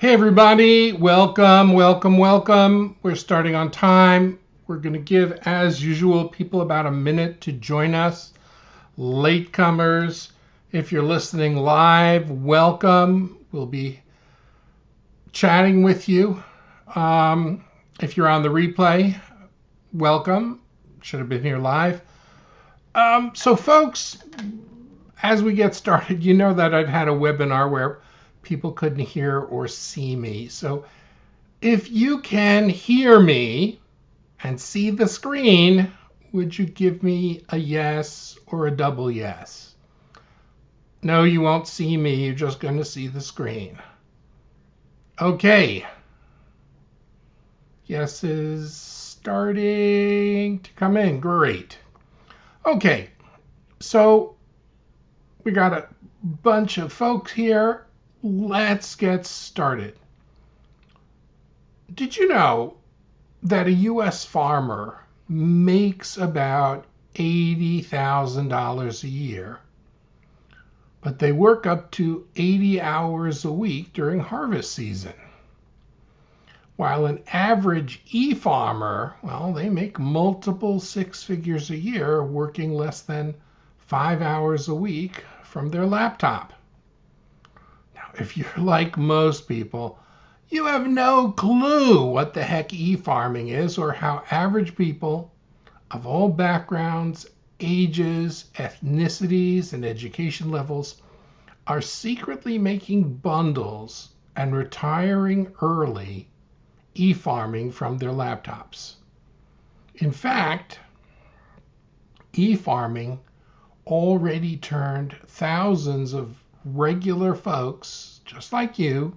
Hey everybody, welcome. We're starting on time. We're going to give, as usual, people about a minute to join us. Latecomers, if you're listening live, welcome. We'll be chatting with you. If you're on the replay, welcome. Should have been here live. So folks, as we get started, you know that I've had a webinar where people couldn't hear or see me. So if you can hear me and see the screen, would you give me a yes or a double yes? No, you won't see me. You're just going to see the screen. Okay. Yeses starting to come in. Great. Okay. So we got a bunch of folks here. Let's get started. Did you know that a U.S. farmer makes about $80,000 a year, but they work up to 80 hours a week during harvest season? While an average e-farmer, well, they make multiple six figures a year working less than 5 hours a week from their laptop. Now, if you're like most people, you have no clue what the heck e-farming is or how average people of all backgrounds, ages, ethnicities, and education levels are secretly making bundles and retiring early e-farming from their laptops. In fact, e-farming already turned thousands of regular folks, just like you,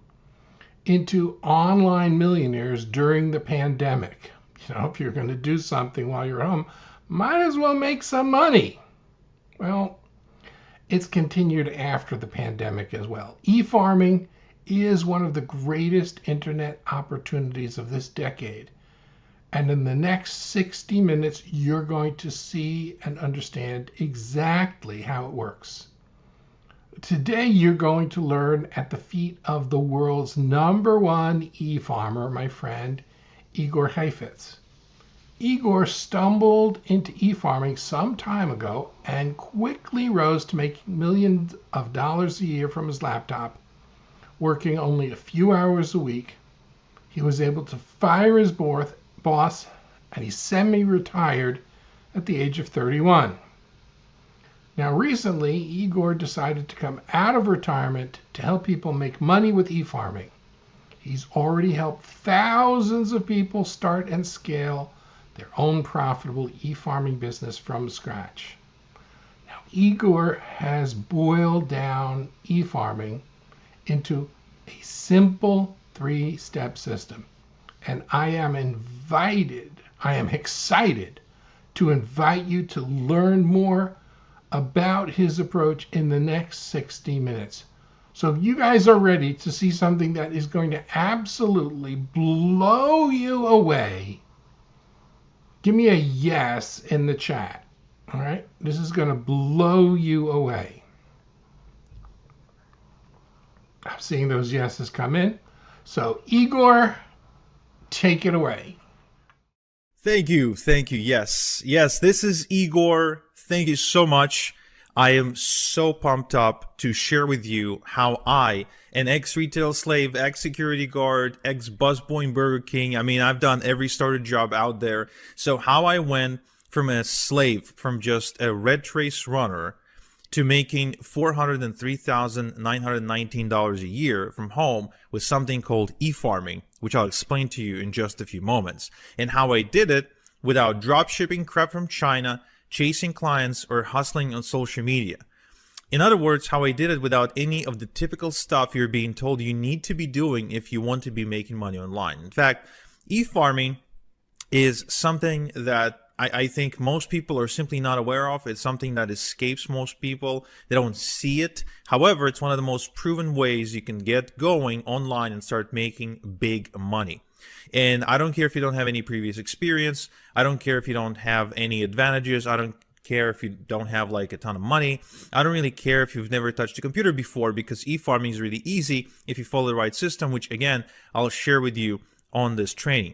into online millionaires during the pandemic. You know, if you're going to do something while you're home, might as well make some money. Well, it's continued after the pandemic as well. E-farming is one of the greatest internet opportunities of this decade. And in the next 60 minutes, you're going to see and understand exactly how it works. Today, you're going to learn at the feet of the world's #1 e-farmer, my friend, Igor Heifetz. Igor stumbled into e-farming some time ago and quickly rose to making millions of dollars a year from his laptop, working only a few hours a week. He was able to fire his boss, and he semi-retired at the age of 31. Now, recently, Igor decided to come out of retirement to help people make money with e-farming. He's already helped thousands of people start and scale their own profitable e-farming business from scratch. Now, Igor has boiled down e-farming into a simple 3-step system. And I am excited to invite you to learn more about his approach in the next 60 minutes. So if you guys are ready to see something that is going to absolutely blow you away, give me a yes in the chat. All right? This is going to blow you away. I'm seeing those yeses come in. So Igor, take it away. Thank you. Yes, this is Igor. Thank you so much. I am so pumped up to share with you how I, an ex-retail slave, ex-security guard, ex-busboy in Burger King, I've done every starter job out there. So how I went from a slave, from just a red trace runner, to making $403,919 a year from home with something called e-farming, which I'll explain to you in just a few moments, and how I did it without drop shipping crap from China, chasing clients, or hustling on social media. In other words, how I did it without any of the typical stuff you're being told you need to be doing if you want to be making money online. In fact, e-farming is something that I think most people are simply not aware of. It's something that escapes most people. They don't see it. However, it's one of the most proven ways you can get going online and start making big money. And I don't care if you don't have any previous experience. I don't care if you don't have any advantages. I don't care if you don't have like a ton of money. I don't really care if you've never touched a computer before, because e-farming is really easy if you follow the right system, which again, I'll share with you on this training.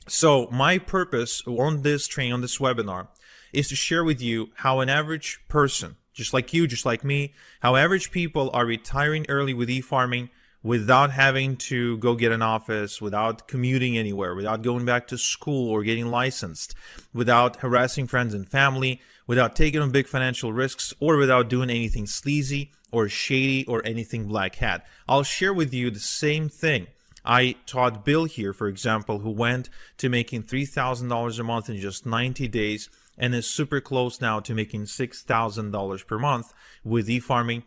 So my purpose on this training, on this webinar, is to share with you how an average person, just like you, just like me, how average people are retiring early with e-farming without having to go get an office, without commuting anywhere, without going back to school or getting licensed, without harassing friends and family, without taking on big financial risks, or without doing anything sleazy or shady or anything black hat. I'll share with you the same thing I taught Bill here, for example, who went to making $3,000 a month in just 90 days and is super close now to making $6,000 per month with e-farming.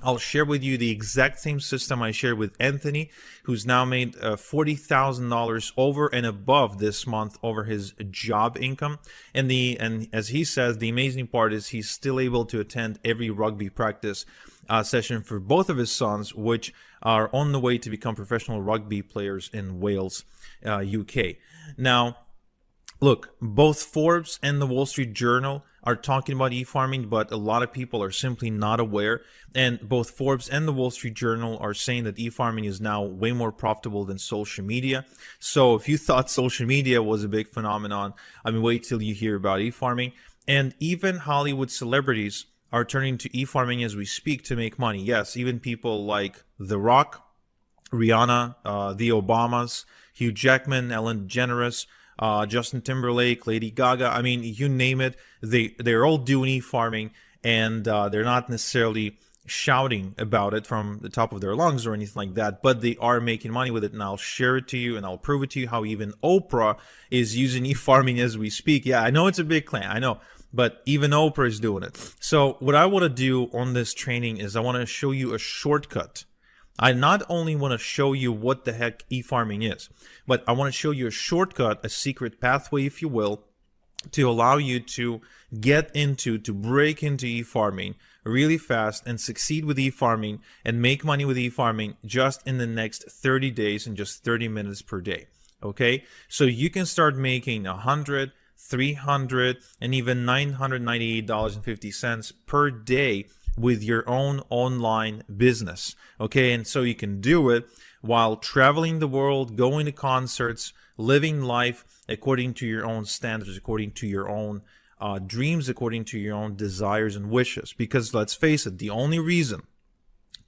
I'll share with you the exact same system I shared with Anthony, who's now made $40,000 over and above this month over his job income. And as he says, the amazing part is he's still able to attend every rugby practice session for both of his sons, which are on the way to become professional rugby players in Wales, UK. Now, look, both Forbes and the Wall Street Journal are talking about e-farming, but a lot of people are simply not aware. And both Forbes and the Wall Street Journal are saying that e-farming is now way more profitable than social media. So if you thought social media was a big phenomenon, I mean, wait till you hear about e-farming. And even Hollywood celebrities are turning to e-farming as we speak to make money. Yes, even people like The Rock, Rihanna, the Obamas, Hugh Jackman, Ellen DeGeneres, Justin Timberlake, Lady Gaga. I mean, you name it, they're all doing e-farming, and they're not necessarily shouting about it from the top of their lungs or anything like that, but they are making money with it. And I'll share it to you, and I'll prove it to you how even Oprah is using e-farming as we speak. Yeah, I know it's a big claim, I know, but even Oprah is doing it. So what I want to do on this training is I want to show you a shortcut. I not only want to show you what the heck e-farming is, but I want to show you a shortcut, a secret pathway, if you will, to allow you to break into e-farming really fast and succeed with e-farming and make money with e-farming just in the next 30 days and just 30 minutes per day. Okay, so you can start making $100, $300, and even $998.50 per day with your own online business. Okay, and so you can do it while traveling the world, going to concerts, living life according to your own standards, according to your own dreams, according to your own desires and wishes. Because let's face it, the only reason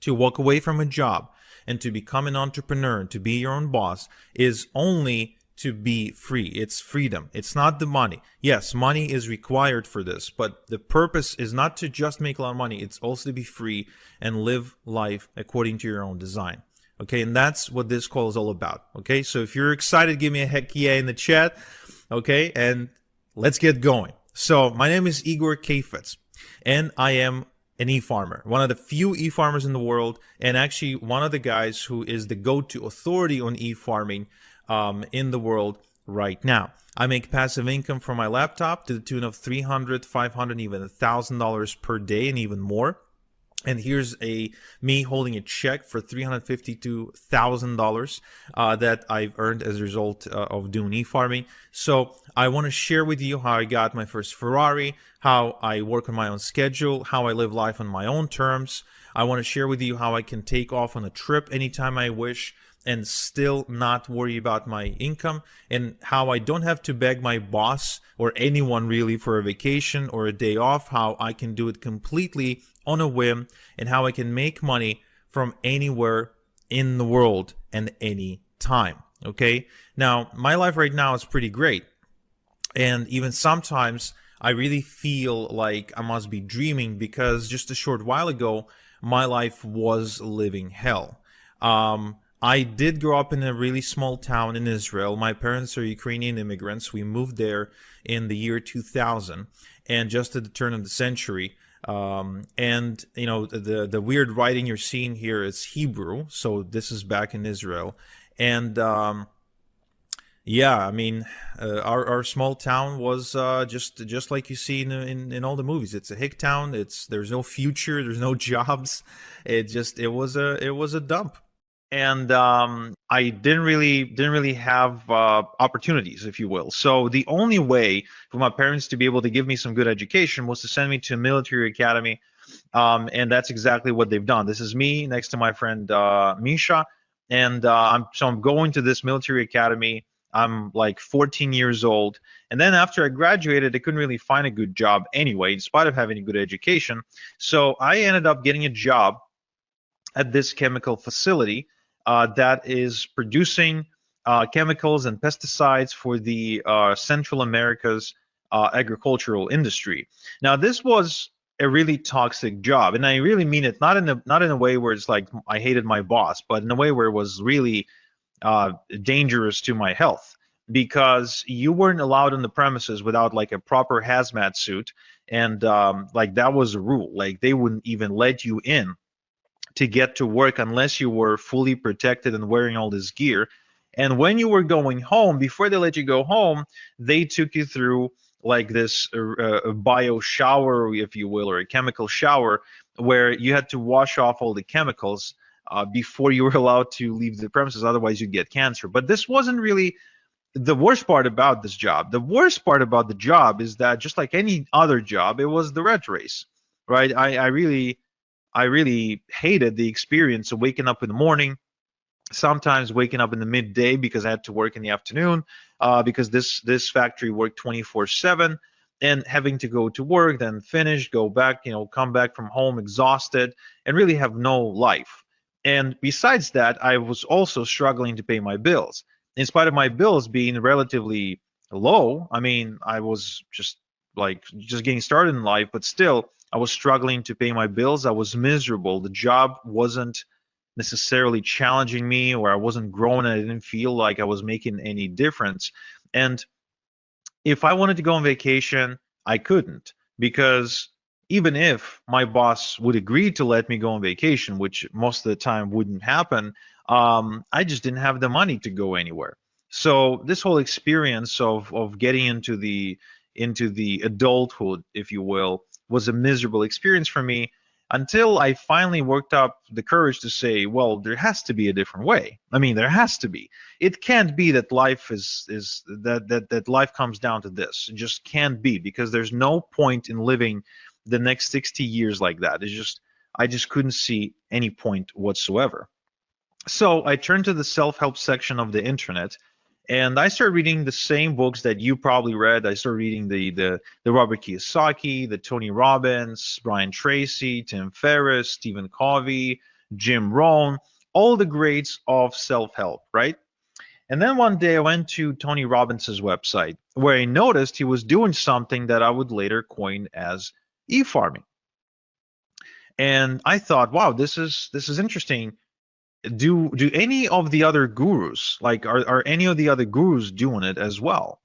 to walk away from a job and to become an entrepreneur and to be your own boss is only to be free. It's freedom. It's not the money. Yes, money is required for this, but the purpose is not to just make a lot of money. It's also to be free and live life according to your own design. Okay, and that's what this call is all about. Okay, so if you're excited, give me a heck yeah in the chat. Okay, and let's get going. So my name is Igor Kafetz, and I am an e-farmer, one of the few e-farmers in the world, and actually one of the guys who is the go-to authority on e-farming in the world right now. I make passive income from my laptop to the tune of $300, $500, even $1,000 per day, and even more. And here's me holding a check for $352,000 that I've earned as a result of doing e-farming. So I want to share with you how I got my first Ferrari, how I work on my own schedule, how I live life on my own terms. I want to share with you how I can take off on a trip anytime I wish and still not worry about my income, and how I don't have to beg my boss or anyone really for a vacation or a day off, how I can do it completely on a whim, and how I can make money from anywhere in the world and any time. Okay, now my life right now is pretty great, and even sometimes I really feel like I must be dreaming, because just a short while ago my life was living hell. I did grow up in a really small town in Israel. My parents are Ukrainian immigrants. We moved there in the year 2000, and just at the turn of the century. And you know, the weird writing you're seeing here is Hebrew, so this is back in Israel. And yeah, I mean, our small town was just like you see in all the movies. It's a hick town. There's no future. There's no jobs. It was a dump. and I didn't really have opportunities, if you will. So the only way for my parents to be able to give me some good education was to send me to a military academy, and that's exactly what they've done. This is me next to my friend Misha, and I'm going to this military academy. I'm like 14 years old, and then after I graduated, I couldn't really find a good job anyway, in spite of having a good education. So I ended up getting a job at this chemical facility that is producing chemicals and pesticides for the Central America's agricultural industry. Now, this was a really toxic job, and I really mean it not in a way where it's like I hated my boss, but in a way where it was really dangerous to my health, because you weren't allowed on the premises without like a proper hazmat suit, and like that was a rule. Like they wouldn't even let you in to get to work unless you were fully protected and wearing all this gear. And when you were going home, before they let you go home, they took you through like this bio shower, if you will, or a chemical shower, where you had to wash off all the chemicals before you were allowed to leave the premises. Otherwise, you'd get cancer. But this wasn't really the worst part about this job. The worst part about the job is that, just like any other job, it was the rat race, right? I really hated the experience of waking up in the morning, sometimes waking up in the midday because I had to work in the afternoon, because this factory worked 24/7, and having to go to work, then finish, go back, come back from home exhausted, and really have no life. And besides that, I was also struggling to pay my bills. In spite of my bills being relatively low, I mean, I was just getting started in life, but still, I was struggling to pay my bills. I was miserable. The job wasn't necessarily challenging me, or I wasn't growing. I didn't feel like I was making any difference. And if I wanted to go on vacation, I couldn't, because even if my boss would agree to let me go on vacation, which most of the time wouldn't happen, I just didn't have the money to go anywhere. So this whole experience of getting into the adulthood, if you will, was a miserable experience for me, until I finally worked up the courage to say, well, there has to be a different way. I mean, there has to be. It can't be that life is that life comes down to this. It just can't be, because there's no point in living the next 60 years like that. I just couldn't see any point whatsoever. So I turned to the self-help section of the internet, and I started reading the same books that you probably read. I started reading the Robert Kiyosaki, the Tony Robbins, Brian Tracy, Tim Ferriss, Stephen Covey, Jim Rohn, all the greats of self-help, right? And then one day I went to Tony Robbins's website, where I noticed he was doing something that I would later coin as e-farming. And I thought, wow, this is interesting. Do any of the other gurus, like, are any of the other gurus doing it as well?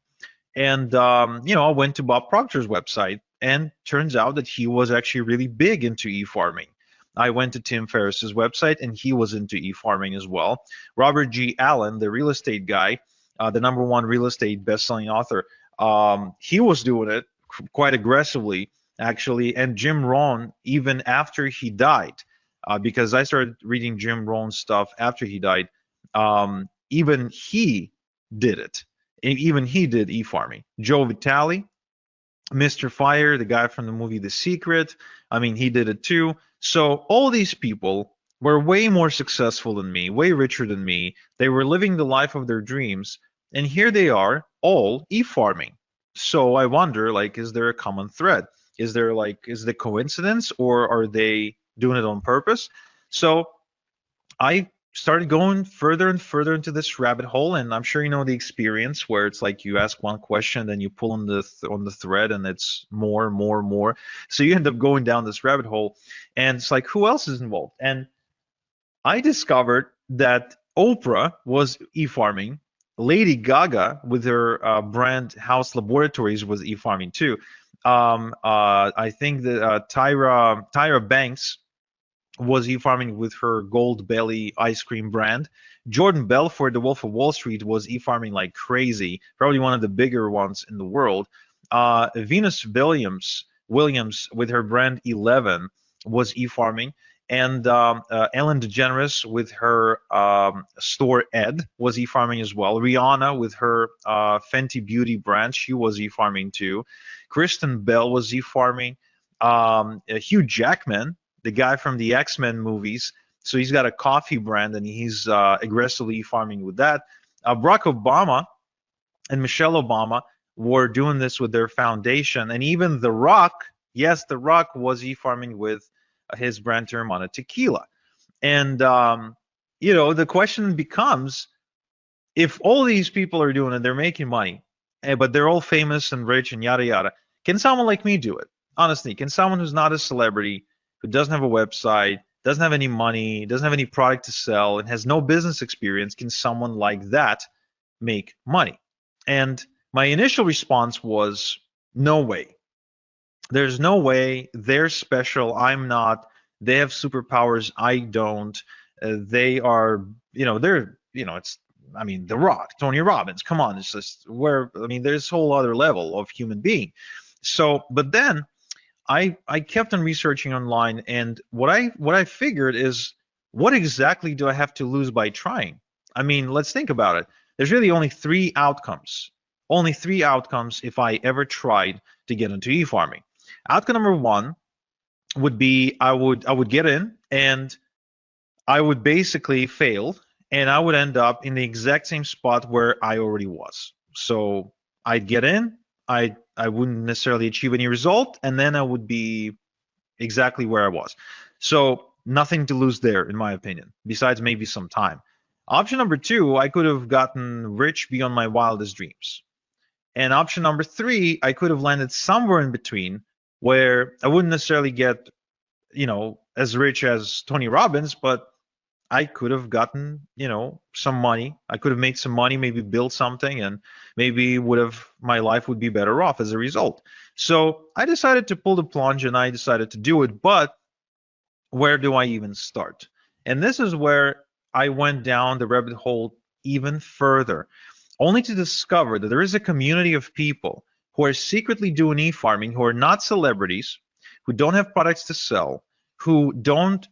And I went to Bob Proctor's website, and turns out that he was actually really big into e-farming. I went to Tim Ferriss's website, and he was into e-farming as well. Robert G. Allen, the real estate guy, the number one real estate best-selling author, he was doing it quite aggressively, actually. And Jim Rohn, even after he died, because I started reading Jim Rohn's stuff after he died, even he did it. Even he did e-farming. Joe Vitale, Mr. Fire, the guy from the movie The Secret, I mean, he did it too. So all these people were way more successful than me, way richer than me. They were living the life of their dreams, and here they are, all e-farming. So I wonder, like, is there a common thread? Is the coincidence, or are they doing it on purpose? So I started going further and further into this rabbit hole, and I'm sure you know the experience, where it's like you ask one question, then you pull on the thread, and it's more, more, more. So you end up going down this rabbit hole, and it's like, who else is involved? And I discovered that Oprah was e-farming. Lady Gaga, with her brand House Laboratories, was e-farming too. I think that Tyra Banks was e-farming with her Gold Belly ice cream brand. Jordan Belfort, the Wolf of Wall Street, was e-farming like crazy, probably one of the bigger ones in the world. Venus Williams with her brand 11 was e-farming. And Ellen DeGeneres with her store Ed was e-farming as well. Rihanna with her Fenty Beauty brand, she was e-farming too. Kristen Bell was e-farming. Hugh Jackman, the guy from the X-Men movies, so he's got a coffee brand and he's aggressively e-farming with that. Barack Obama and Michelle Obama were doing this with their foundation, and even The Rock, yes, The Rock was e-farming with his brand Teremana Tequila. And the question becomes, if all these people are doing it, they're making money, but they're all famous and rich and yada yada, can someone like me do it? Honestly, can someone who's not a celebrity, who doesn't have a website, doesn't have any money, doesn't have any product to sell, and has no business experience, can someone like that make money? And my initial response was, no way. There's no way. They're special. I'm not. They have superpowers. I don't. They are, it's, I mean, The Rock, Tony Robbins. Come on, it's just there's a whole other level of human being. So, but then I kept on researching online, and what I figured is, what exactly do I have to lose by trying? I mean, let's think about it. There's really only three outcomes. Only three outcomes if I ever tried to get into e-farming. Outcome number one would be I would get in and I would basically fail, and I would end up in the exact same spot where I already was. So I'd get in, I wouldn't necessarily achieve any result, and then I would be exactly where I was. So nothing to lose there, in my opinion, besides maybe some time. Option number two, I could have gotten rich beyond my wildest dreams. And option number three, I could have landed somewhere in between where I wouldn't necessarily get, as rich as Tony Robbins, but I could have gotten, some money. I could have made some money, maybe built something, and maybe my life would be better off as a result. So I decided to pull the plunge and I decided to do it. But where do I even start? And this is where I went down the rabbit hole even further, only to discover that there is a community of people who are secretly doing e-farming, who are not celebrities, who don't have products to sell, who don't,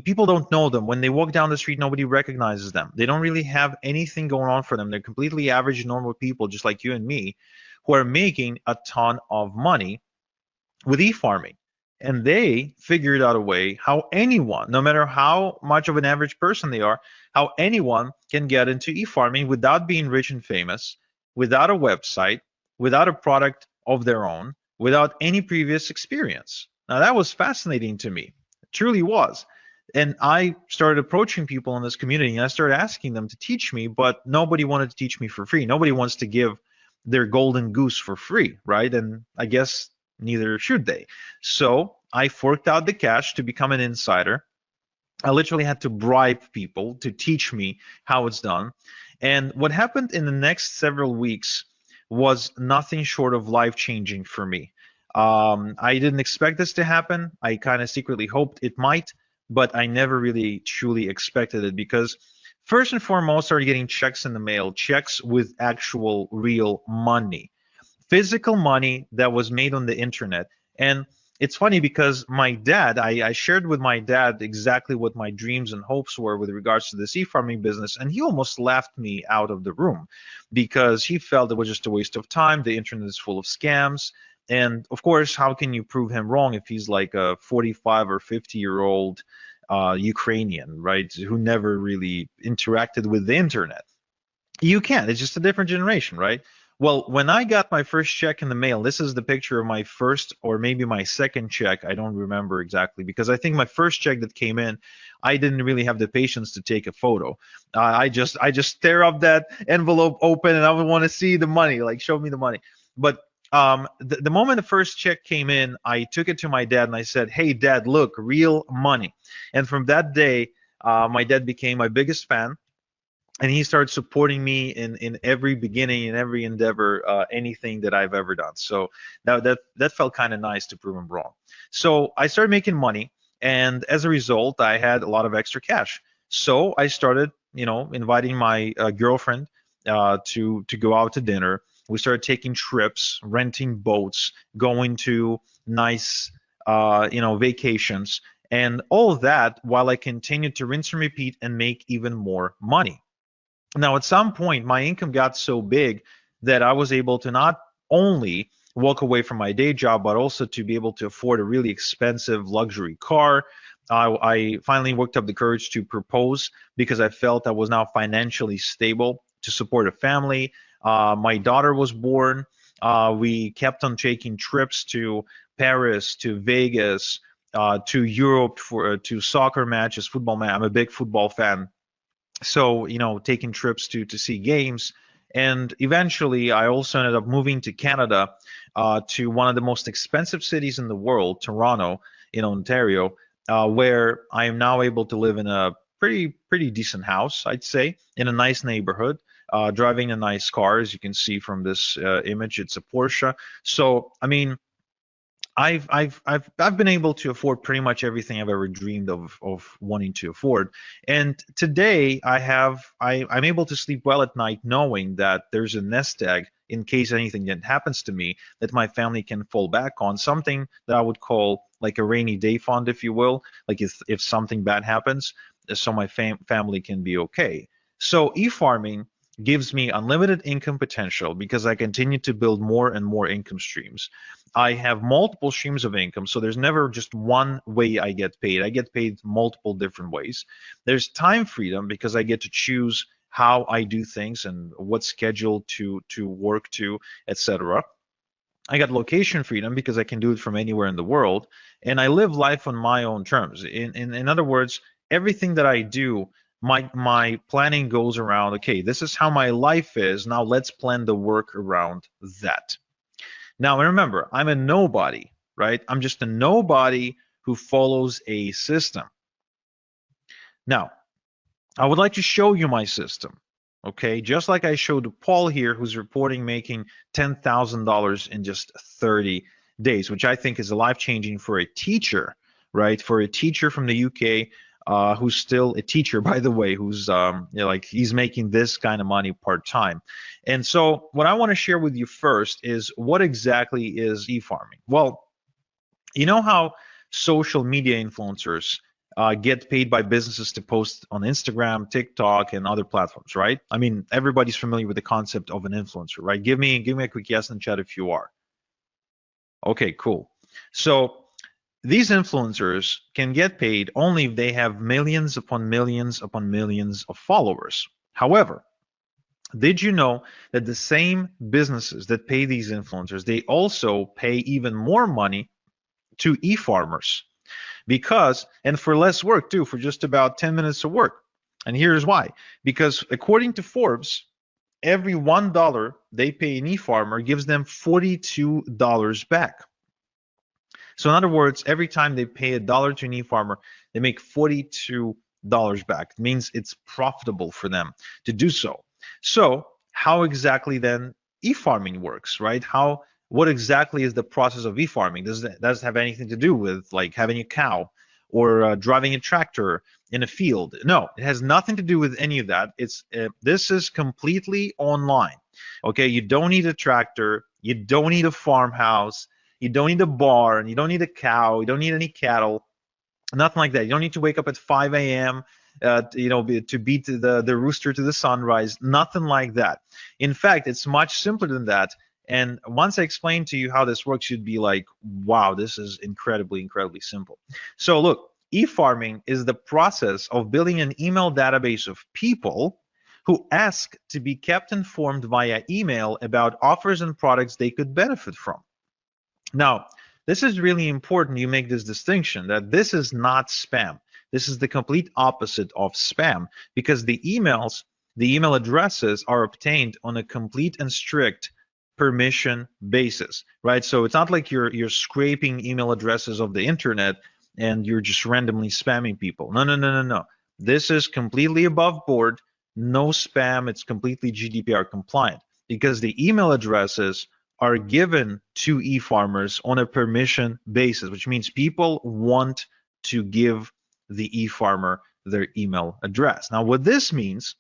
people don't know them. When they walk down the street, nobody recognizes them. They don't really have anything going on for them. They're completely average, normal people, just like you and me, who are making a ton of money with e-farming. And they figured out a way how anyone, no matter how much of an average person they are, how anyone can get into e-farming without being rich and famous, without a website, without a product of their own, without any previous experience. Now that was fascinating to me. It truly was. And I started approaching people in this community and I started asking them to teach me, but nobody wanted to teach me for free. Nobody wants to give their golden goose for free, right? And I guess neither should they. So I forked out the cash to become an insider. I literally had to bribe people to teach me how it's done. And what happened in the next several weeks was nothing short of life-changing for me. I didn't expect this to happen. I kind of secretly hoped it might, but I never really truly expected it, because first and foremost, I started getting checks in the mail, checks with actual real money, physical money that was made on the internet. And it's funny because my dad, I shared with my dad exactly what my dreams and hopes were with regards to this e-farming business, and he almost laughed me out of the room because he felt it was just a waste of time. The internet is full of scams. And of course, how can you prove him wrong if he's like a 45 or 50-year-old Ukrainian, right, who never really interacted with the internet? You can't. It's just a different generation, right? Well, when I got my first check in the mail, this is the picture of my first or maybe my second check. I don't remember exactly, because I think my first check that came in, I didn't really have the patience to take a photo. I just tear up that envelope open and I would want to see the money, like show me the money. But the moment the first check came in, I took it to my dad and I said, "Hey, Dad, look, real money." And from that day, my dad became my biggest fan. And he started supporting me in every beginning, in every endeavor, anything that I've ever done. So that felt kind of nice to prove him wrong. So I started making money, and as a result, I had a lot of extra cash. So I started, inviting my girlfriend to go out to dinner. We started taking trips, renting boats, going to nice vacations. And all of that while I continued to rinse and repeat and make even more money. Now, at some point, my income got so big that I was able to not only walk away from my day job, but also to be able to afford a really expensive luxury car. I finally worked up the courage to propose because I felt I was now financially stable to support a family. My daughter was born. We kept on taking trips to Paris, to Vegas, to Europe for to soccer matches, football match. I'm a big football fan, so taking trips to see games. And eventually I also ended up moving to Canada, to one of the most expensive cities in the world, Toronto, in Ontario, where I am now able to live in a pretty decent house, I'd say, in a nice neighborhood, driving a nice car. As you can see from this image, it's a Porsche. So I mean, I've been able to afford pretty much everything I've ever dreamed of wanting to afford. And today I'm able to sleep well at night knowing that there's a nest egg in case anything that happens to me that my family can fall back on, something that I would call like a rainy day fund, if you will, like if something bad happens, so my family can be okay. So e-farming gives me unlimited income potential because I continue to build more and more income streams. I have multiple streams of income, so there's never just one way I get paid. I get paid multiple different ways. There's time freedom because I get to choose how I do things and what schedule to work to, etc. I got location freedom because I can do it from anywhere in the world, and I live life on my own terms. In other words, everything that I do, my planning goes around, okay, this is how my life is. Now let's plan the work around that. Now, remember, I'm a nobody, right? I'm just a nobody who follows a system. Now, I would like to show you my system, okay? Just like I showed Paul here, who's reporting making $10,000 in just 30 days, which I think is life-changing for a teacher, right? For a teacher from the UK, who's still a teacher, by the way, who's like he's making this kind of money part-time. And so what I want to share with you first is what exactly is e-farming? Well, you know how social media influencers get paid by businesses to post on Instagram, TikTok, and other platforms, right? I mean, everybody's familiar with the concept of an influencer, right? Give me a quick yes in the chat if you are. Okay, cool. So these influencers can get paid only if they have millions upon millions upon millions of followers. However, did you know that the same businesses that pay these influencers, they also pay even more money to e-farmers? Because, and for less work too, for just about 10 minutes of work. And here's why. Because according to Forbes, every $1 they pay an e-farmer gives them $42 back. So in other words, every time they pay a dollar to an e-farmer, they make $42 back. It means it's profitable for them to do so. So how exactly then e-farming works, right? What exactly is the process of e-farming? Does it have anything to do with like having a cow or driving a tractor in a field? No, it has nothing to do with any of that. This is completely online. Okay, you don't need a tractor, you don't need a farmhouse, you don't need a barn, you don't need a cow, you don't need any cattle, nothing like that. You don't need to wake up at 5 a.m. To beat the rooster to the sunrise, nothing like that. In fact, it's much simpler than that. And once I explain to you how this works, you'd be like, wow, this is incredibly simple. So look, e-farming is the process of building an email database of people who ask to be kept informed via email about offers and products they could benefit from. Now, this is really important you make this distinction that this is not spam. This is the complete opposite of spam because the email addresses are obtained on a complete and strict permission basis, right? So it's not like you're scraping email addresses of the internet and you're just randomly spamming people. No. This is completely above board, no spam. It's completely GDPR compliant because the email addresses are given to e-farmers on a permission basis, which means people want to give the e-farmer their email address. Now, what this means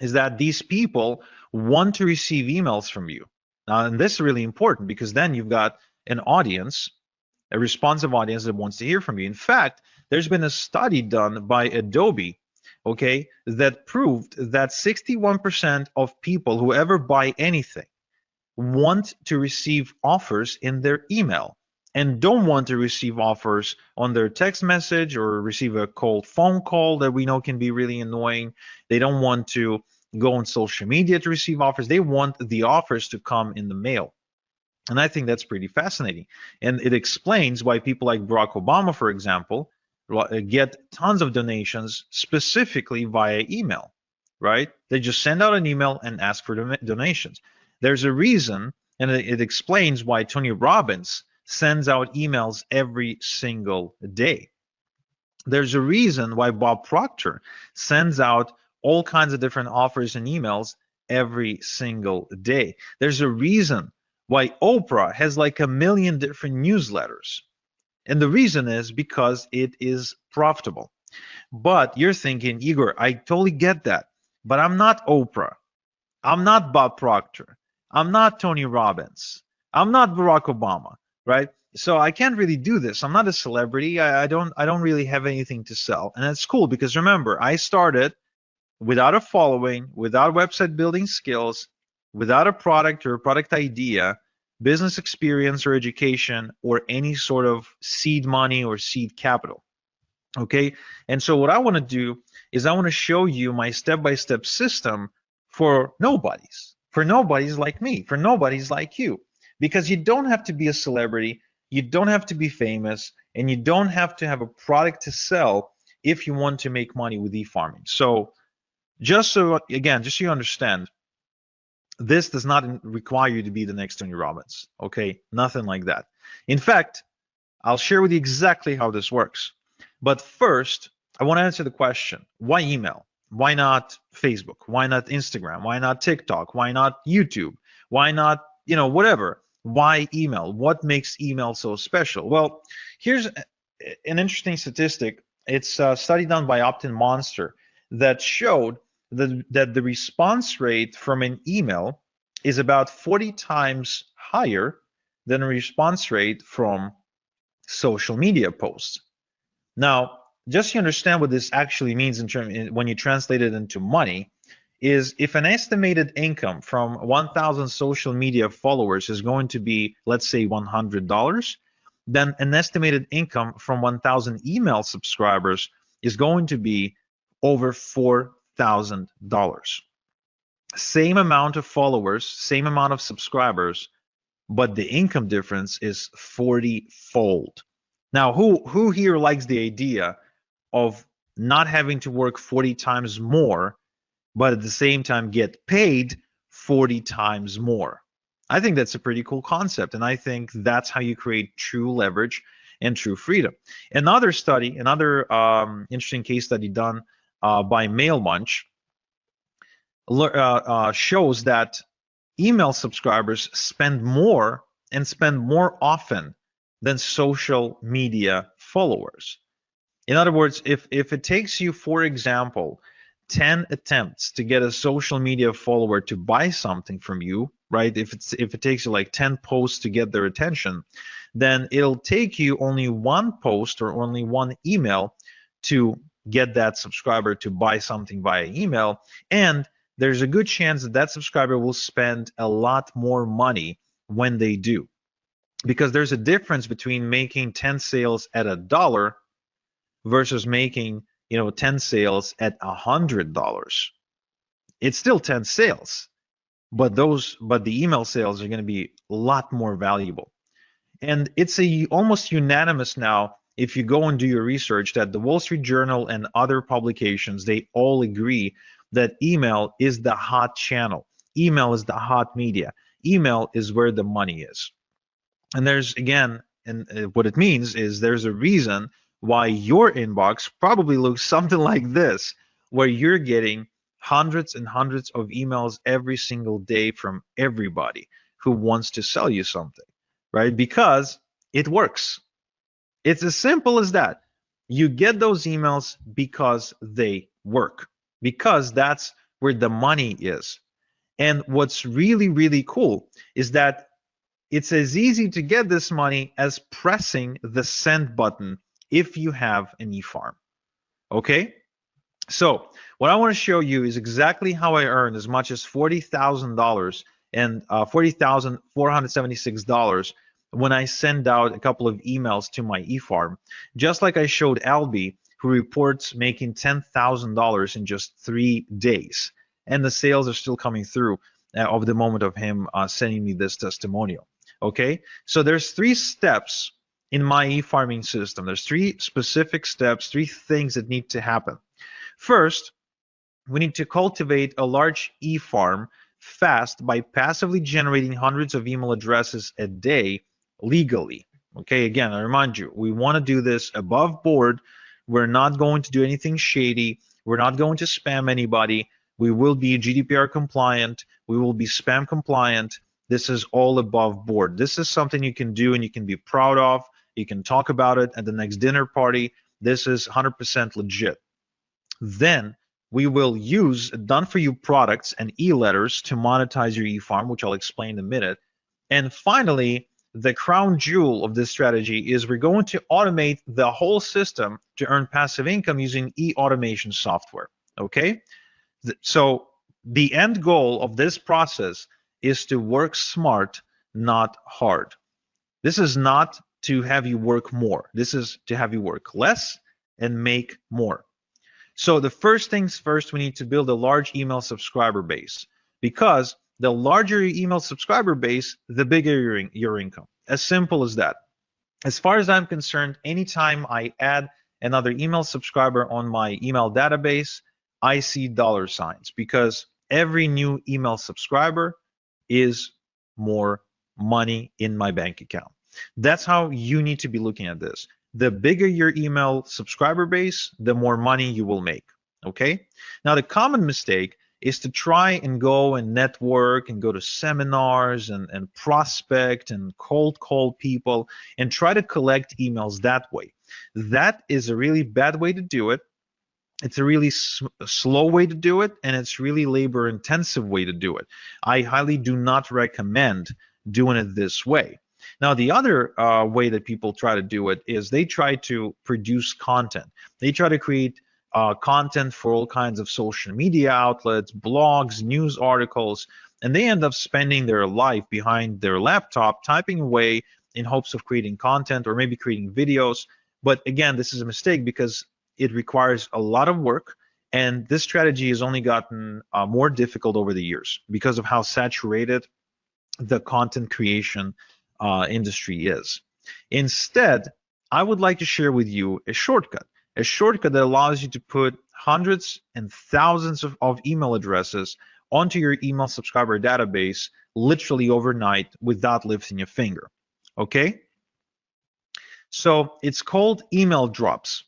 is that these people want to receive emails from you. Now, and this is really important because then you've got an audience a responsive audience that wants to hear from you. In fact, there's been a study done by Adobe, okay, that proved that 61% of people who ever buy anything want to receive offers in their email and don't want to receive offers on their text message or receive a cold phone call that we know can be really annoying. They don't want to go on social media to receive offers. They want the offers to come in the mail. And I think that's pretty fascinating. And it explains why people like Barack Obama, for example, get tons of donations specifically via email, right? They just send out an email and ask for donations. There's a reason, and it explains why Tony Robbins sends out emails every single day. There's a reason why Bob Proctor sends out all kinds of different offers and emails every single day. There's a reason why Oprah has like 1 million different newsletters. And the reason is because it is profitable. But you're thinking, Igor, I totally get that. But I'm not Oprah. I'm not Bob Proctor. I'm not Tony Robbins. I'm not Barack Obama, right? So I can't really do this. I'm not a celebrity. I don't really have anything to sell. And that's cool because remember, I started without a following, without website building skills, without a product or a product idea, business experience or education, or any sort of seed money or seed capital. Okay. And so what I want to do is I want to show you my step-by-step system for nobodies like me, for nobodies like you, because you don't have to be a celebrity, you don't have to be famous, and you don't have to have a product to sell if you want to make money with e-farming. So just so you understand, this does not require you to be the next Tony Robbins. Okay, nothing like that. In fact, I'll share with you exactly how this works. But first, I want to answer the question, why email? Why not Facebook? Why not Instagram? Why not TikTok? Why not YouTube? Why not, whatever? Why email? What makes email so special? Well, here's an interesting statistic. It's a study done by Opt-in Monster that showed that the response rate from an email is about 40 times higher than a response rate from social media posts. Now, just to understand what this actually means when you translate it into money, is if an estimated income from 1,000 social media followers is going to be, let's say, $100, then an estimated income from 1,000 email subscribers is going to be over $4,000. Same amount of followers, same amount of subscribers, but the income difference is 40-fold. Now, who here likes the idea of not having to work 40 times more, but at the same time get paid 40 times more? I think that's a pretty cool concept, and I think that's how you create true leverage and true freedom. Another study, interesting case study done by Mail Munch shows that email subscribers spend more often than social media followers. In other words, if it takes you, for example, 10 attempts to get a social media follower to buy something from you, right? If it takes you like 10 posts to get their attention, then it'll take you only one post or only one email to get that subscriber to buy something via email. And there's a good chance that that subscriber will spend a lot more money when they do. Because there's a difference between making 10 sales at $1 versus making 10 sales at $100. It's still 10 sales, but the email sales are going to be a lot more valuable. And it's almost unanimous now, if you go and do your research, that the Wall Street Journal and other publications, they all agree that email is the hot channel. Email is the hot media. Email is where the money is. And there's, again, and what it means is there's a reason why your inbox probably looks something like this, where you're getting hundreds and hundreds of emails every single day from everybody who wants to sell you something, right? Because it works. It's as simple as that. You get those emails because they work, because that's where the money is. And what's really, really cool is that it's as easy to get this money as pressing the send button if you have an eFarm. Okay? So what I want to show you is exactly how I earned as much as $40,000 and $40,476 when I send out a couple of emails to my eFarm. Just like I showed Albie, who reports making $10,000 in just 3 days. And the sales are still coming through of the moment of him sending me this testimonial. Okay, so there's 3 steps in my eFarming system. There's 3 specific steps, 3 things that need to happen. First, we need to cultivate a large e-farm fast by passively generating hundreds of email addresses a day legally. Okay, again, I remind you, we want to do this above board. We're not going to do anything shady. We're not going to spam anybody. We will be GDPR compliant. We will be spam compliant. This is all above board. This is something you can do and you can be proud of. You can talk about it at the next dinner party. This is 100% legit. Then we will use done-for-you products and e-letters to monetize your e-farm, which I'll explain in a minute. And finally, the crown jewel of this strategy is we're going to automate the whole system to earn passive income using e-automation software. Okay? So the end goal of this process is to work smart, not hard. This is not to have you work more. This is to have you work less and make more. So the first things first, we need to build a large email subscriber base, because the larger your email subscriber base, the bigger your income. As simple as that. As far as I'm concerned, anytime I add another email subscriber on my email database, I see dollar signs, because every new email subscriber is more money in my bank account. That's how you need to be looking at this. The bigger your email subscriber base, the more money you will make. Okay? Now, the common mistake is to try and go and network and go to seminars and prospect and cold call people and try to collect emails that way. That is a really bad way to do it. It's a really slow way to do it, and it's really labor intensive way to do it. I highly do not recommend doing it this way. Now, the other way that people try to do it is they try to produce content. They try to create content for all kinds of social media outlets, blogs, news articles, and they end up spending their life behind their laptop typing away in hopes of creating content or maybe creating videos. But again, this is a mistake because it requires a lot of work, and this strategy has only gotten more difficult over the years because of how saturated the content creation industry is. Instead, I would like to share with you a shortcut that allows you to put hundreds and thousands of email addresses onto your email subscriber database literally overnight without lifting a finger. Okay? So it's called email drops.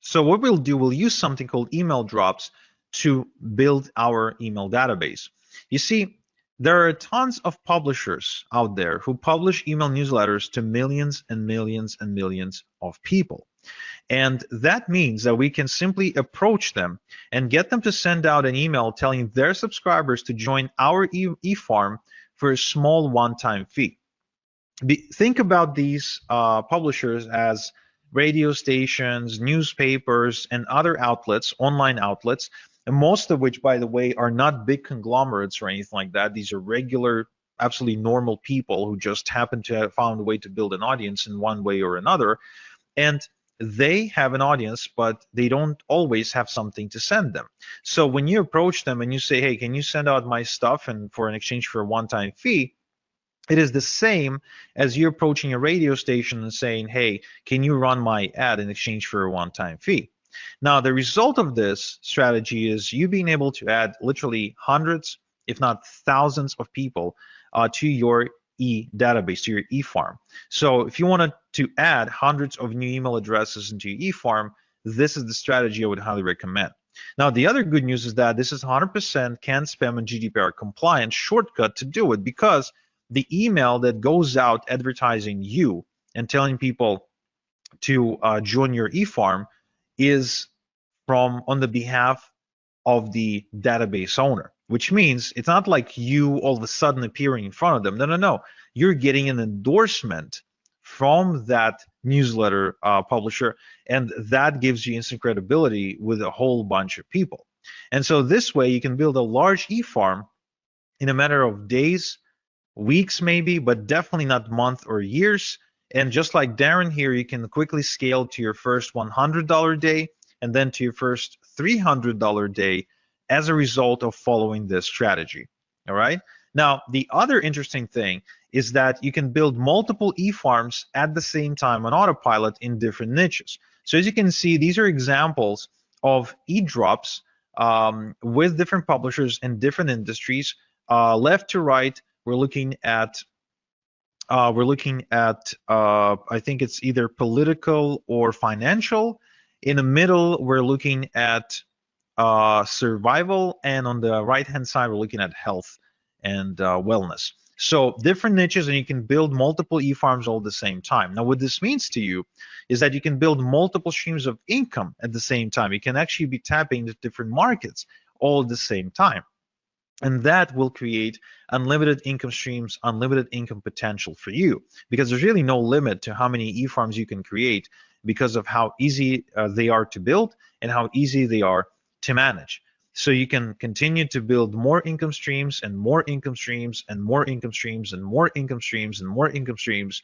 So what we'll do, we'll use something called email drops to build our email database. You see, there are tons of publishers out there who publish email newsletters to millions and millions and millions of people. And that means that we can simply approach them and get them to send out an email telling their subscribers to join our eFarm for a small one-time fee. Think about these publishers as radio stations, newspapers, and other outlets, online outlets, and most of which, by the way, are not big conglomerates or anything like that. These are regular, absolutely normal people who just happen to have found a way to build an audience in one way or another. And they have an audience, but they don't always have something to send them. So when you approach them and you say, hey, can you send out my stuff and for an exchange for a one-time fee, it is the same as you approaching a radio station and saying, hey, can you run my ad in exchange for a one-time fee? Now, the result of this strategy is you being able to add literally hundreds, if not thousands of people to your database, to your eFarm. So if you wanted to add hundreds of new email addresses into your eFarm, this is the strategy I would highly recommend. Now, the other good news is that this is 100% can spam and GDPR compliant shortcut to do it, because the email that goes out advertising you and telling people to join your eFarm is from on the behalf of the database owner. which means it's not like you all of a sudden appearing in front of them. No, no, no. You're getting an endorsement from that newsletter publisher, and that gives you instant credibility with a whole bunch of people. And so this way you can build a large e-farm in a matter of days, weeks maybe, but definitely not months or years. And just like Darren here, you can quickly scale to your first $100 day and then to your first $300 day as a result of following this strategy. All right. Now, the other interesting thing is that you can build multiple e-farms at the same time on autopilot in different niches. So as you can see, these are examples of e-drops with different publishers in different industries. Left to right, we're looking at I think it's either political or financial. In the middle, we're looking at survival, and on the right hand side, we're looking at health and wellness. So different niches, and you can build multiple e-farms all at the same time. Now, what this means to you is that you can build multiple streams of income at the same time. You can actually be tapping into different markets all at the same time. And that will create unlimited income streams, unlimited income potential for you, because there's really no limit to how many e-farms you can create because of how easy they are to build and how easy they are to manage. So you can continue to build more income streams and more income streams and more income streams and more income streams and more income streams,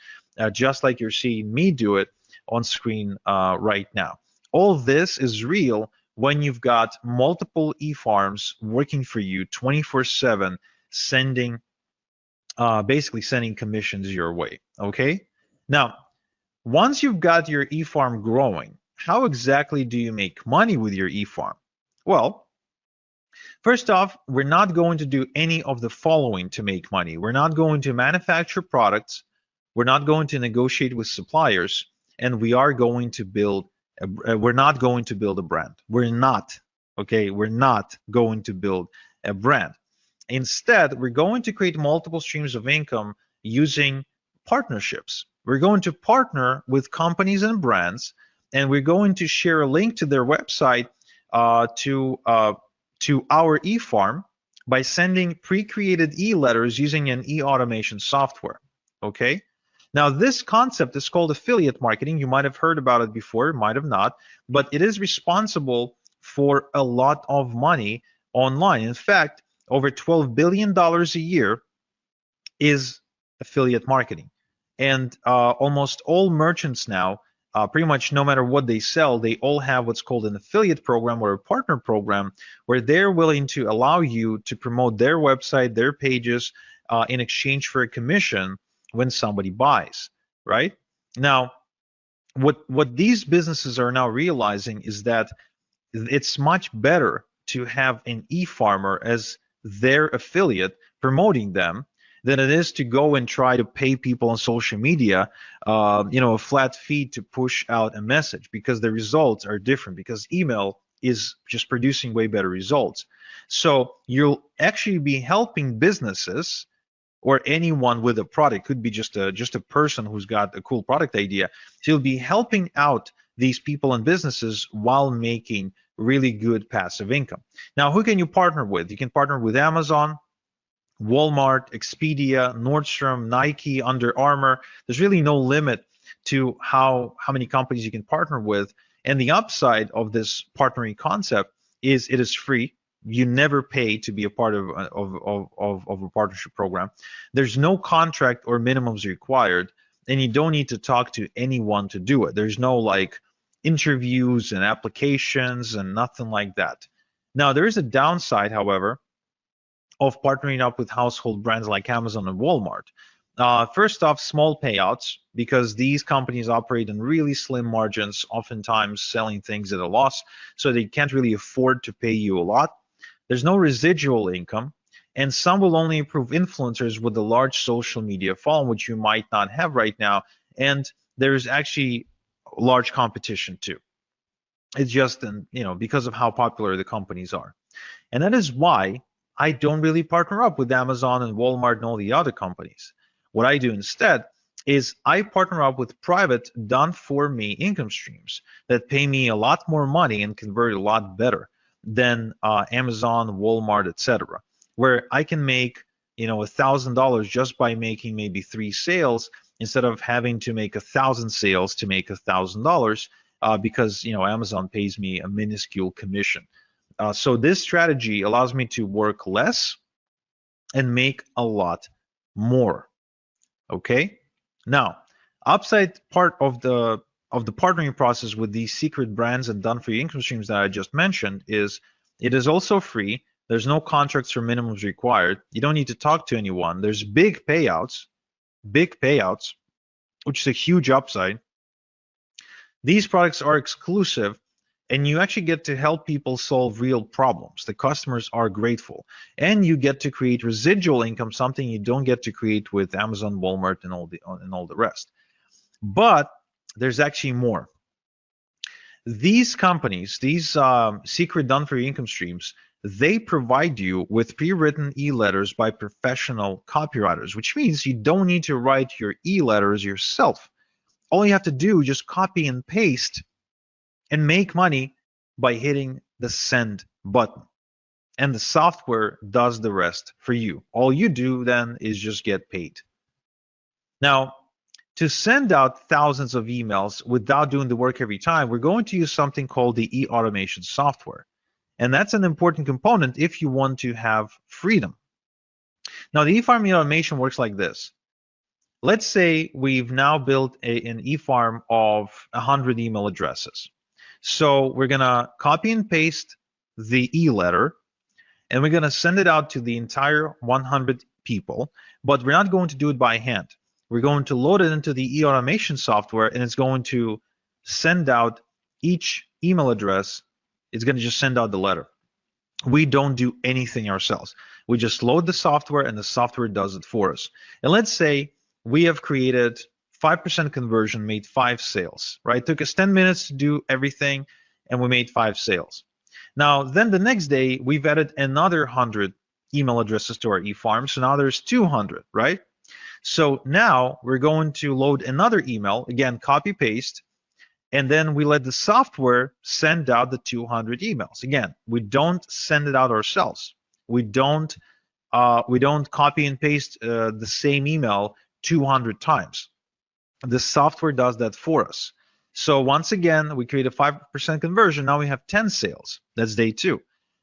just like you're seeing me do it on screen right now. All this is real when you've got multiple e-farms working for you 24/7, basically sending commissions your way. Okay. Now, once you've got your e-farm growing, how exactly do you make money with your e-farm? Well, first off, we're not going to do any of the following to make money. We're not going to manufacture products. We're not going to negotiate with suppliers, and we are going to build. We're not going to build a brand. We're not. Okay, we're not going to build a brand. Instead, we're going to create multiple streams of income using partnerships. We're going to partner with companies and brands, and we're going to share a link to their website to our e-farm by sending pre-created e-letters using an e-automation software. Okay. Now, this concept is called affiliate marketing. You might have heard about it before, might have not, but it is responsible for a lot of money online. In fact, over $12 billion a year is affiliate marketing. And almost all merchants now, pretty much no matter what they sell, they all have what's called an affiliate program or a partner program where they're willing to allow you to promote their website, their pages, in exchange for a commission when somebody buys, right? Now, what these businesses are now realizing is that it's much better to have an e-farmer as their affiliate promoting them than it is to go and try to pay people on social media, a flat fee to push out a message, because the results are different, because email is just producing way better results. So you'll actually be helping businesses or anyone with a product. Could be just a person who's got a cool product idea. So you'll be helping out these people and businesses while making really good passive income. Now, who can you partner with? You can partner with Amazon, Walmart, Expedia, Nordstrom, Nike, Under Armour. There's really no limit to how many companies you can partner with. And the upside of this partnering concept is it is free. You never pay to be a part of a partnership program. There's no contract or minimums required, and you don't need to talk to anyone to do it. There's no like interviews and applications and nothing like that. Now, there is a downside, however, of partnering up with household brands like Amazon and Walmart. First off, small payouts, because these companies operate in really slim margins, oftentimes selling things at a loss, so they can't really afford to pay you a lot. There's no residual income, and some will only approve influencers with a large social media following, which you might not have right now. And there's actually large competition too. It's just, because of how popular the companies are. And that is why I don't really partner up with Amazon and Walmart and all the other companies. What I do instead is I partner up with private, done-for-me income streams that pay me a lot more money and convert a lot better than Amazon, Walmart, etc. where I can make, $1,000 just by making maybe 3 sales instead of having to make 1,000 sales to make $1,000, because Amazon pays me a minuscule commission. So this strategy allows me to work less and make a lot more. Okay. Now, upside part of the partnering process with these secret brands and done for you income streams that I just mentioned is it is also free. There's no contracts or minimums required. You don't need to talk to anyone. There's big payouts, which is a huge upside. These products are exclusive, and you actually get to help people solve real problems. The customers are grateful, and you get to create residual income, something you don't get to create with Amazon, Walmart, and all the rest. But there's actually more. These companies, these secret done for you income streams, they provide you with pre-written e-letters by professional copywriters, which means you don't need to write your e-letters yourself. All you have to do is just copy and paste and make money by hitting the send button. And the software does the rest for you. All you do then is just get paid. Now, to send out thousands of emails without doing the work every time, we're going to use something called the e-automation software. And that's an important component if you want to have freedom. Now, the eFarming automation works like this. Let's say we've now built an eFarm of 100 email addresses. So we're going to copy and paste the e-letter, and we're going to send it out to the entire 100 people, but we're not going to do it by hand. We're going to load it into the e-automation software, and it's going to send out each email address. It's going to just send out the letter. We don't do anything ourselves. We just load the software, and the software does it for us. And let's say we have created 5% conversion, made 5 sales, right? It took us 10 minutes to do everything, and we made 5 sales. Now, then the next day, we've added another 100 email addresses to our eFarm, so now there's 200, right? So now we're going to load another email, again, copy paste, and then we let the software send out the 200 emails. Again, we don't send it out ourselves. We don't copy and paste the same email 200 times. The software does that for us. So once again, we create a 5% conversion. Now we have 10 sales. That's day 2.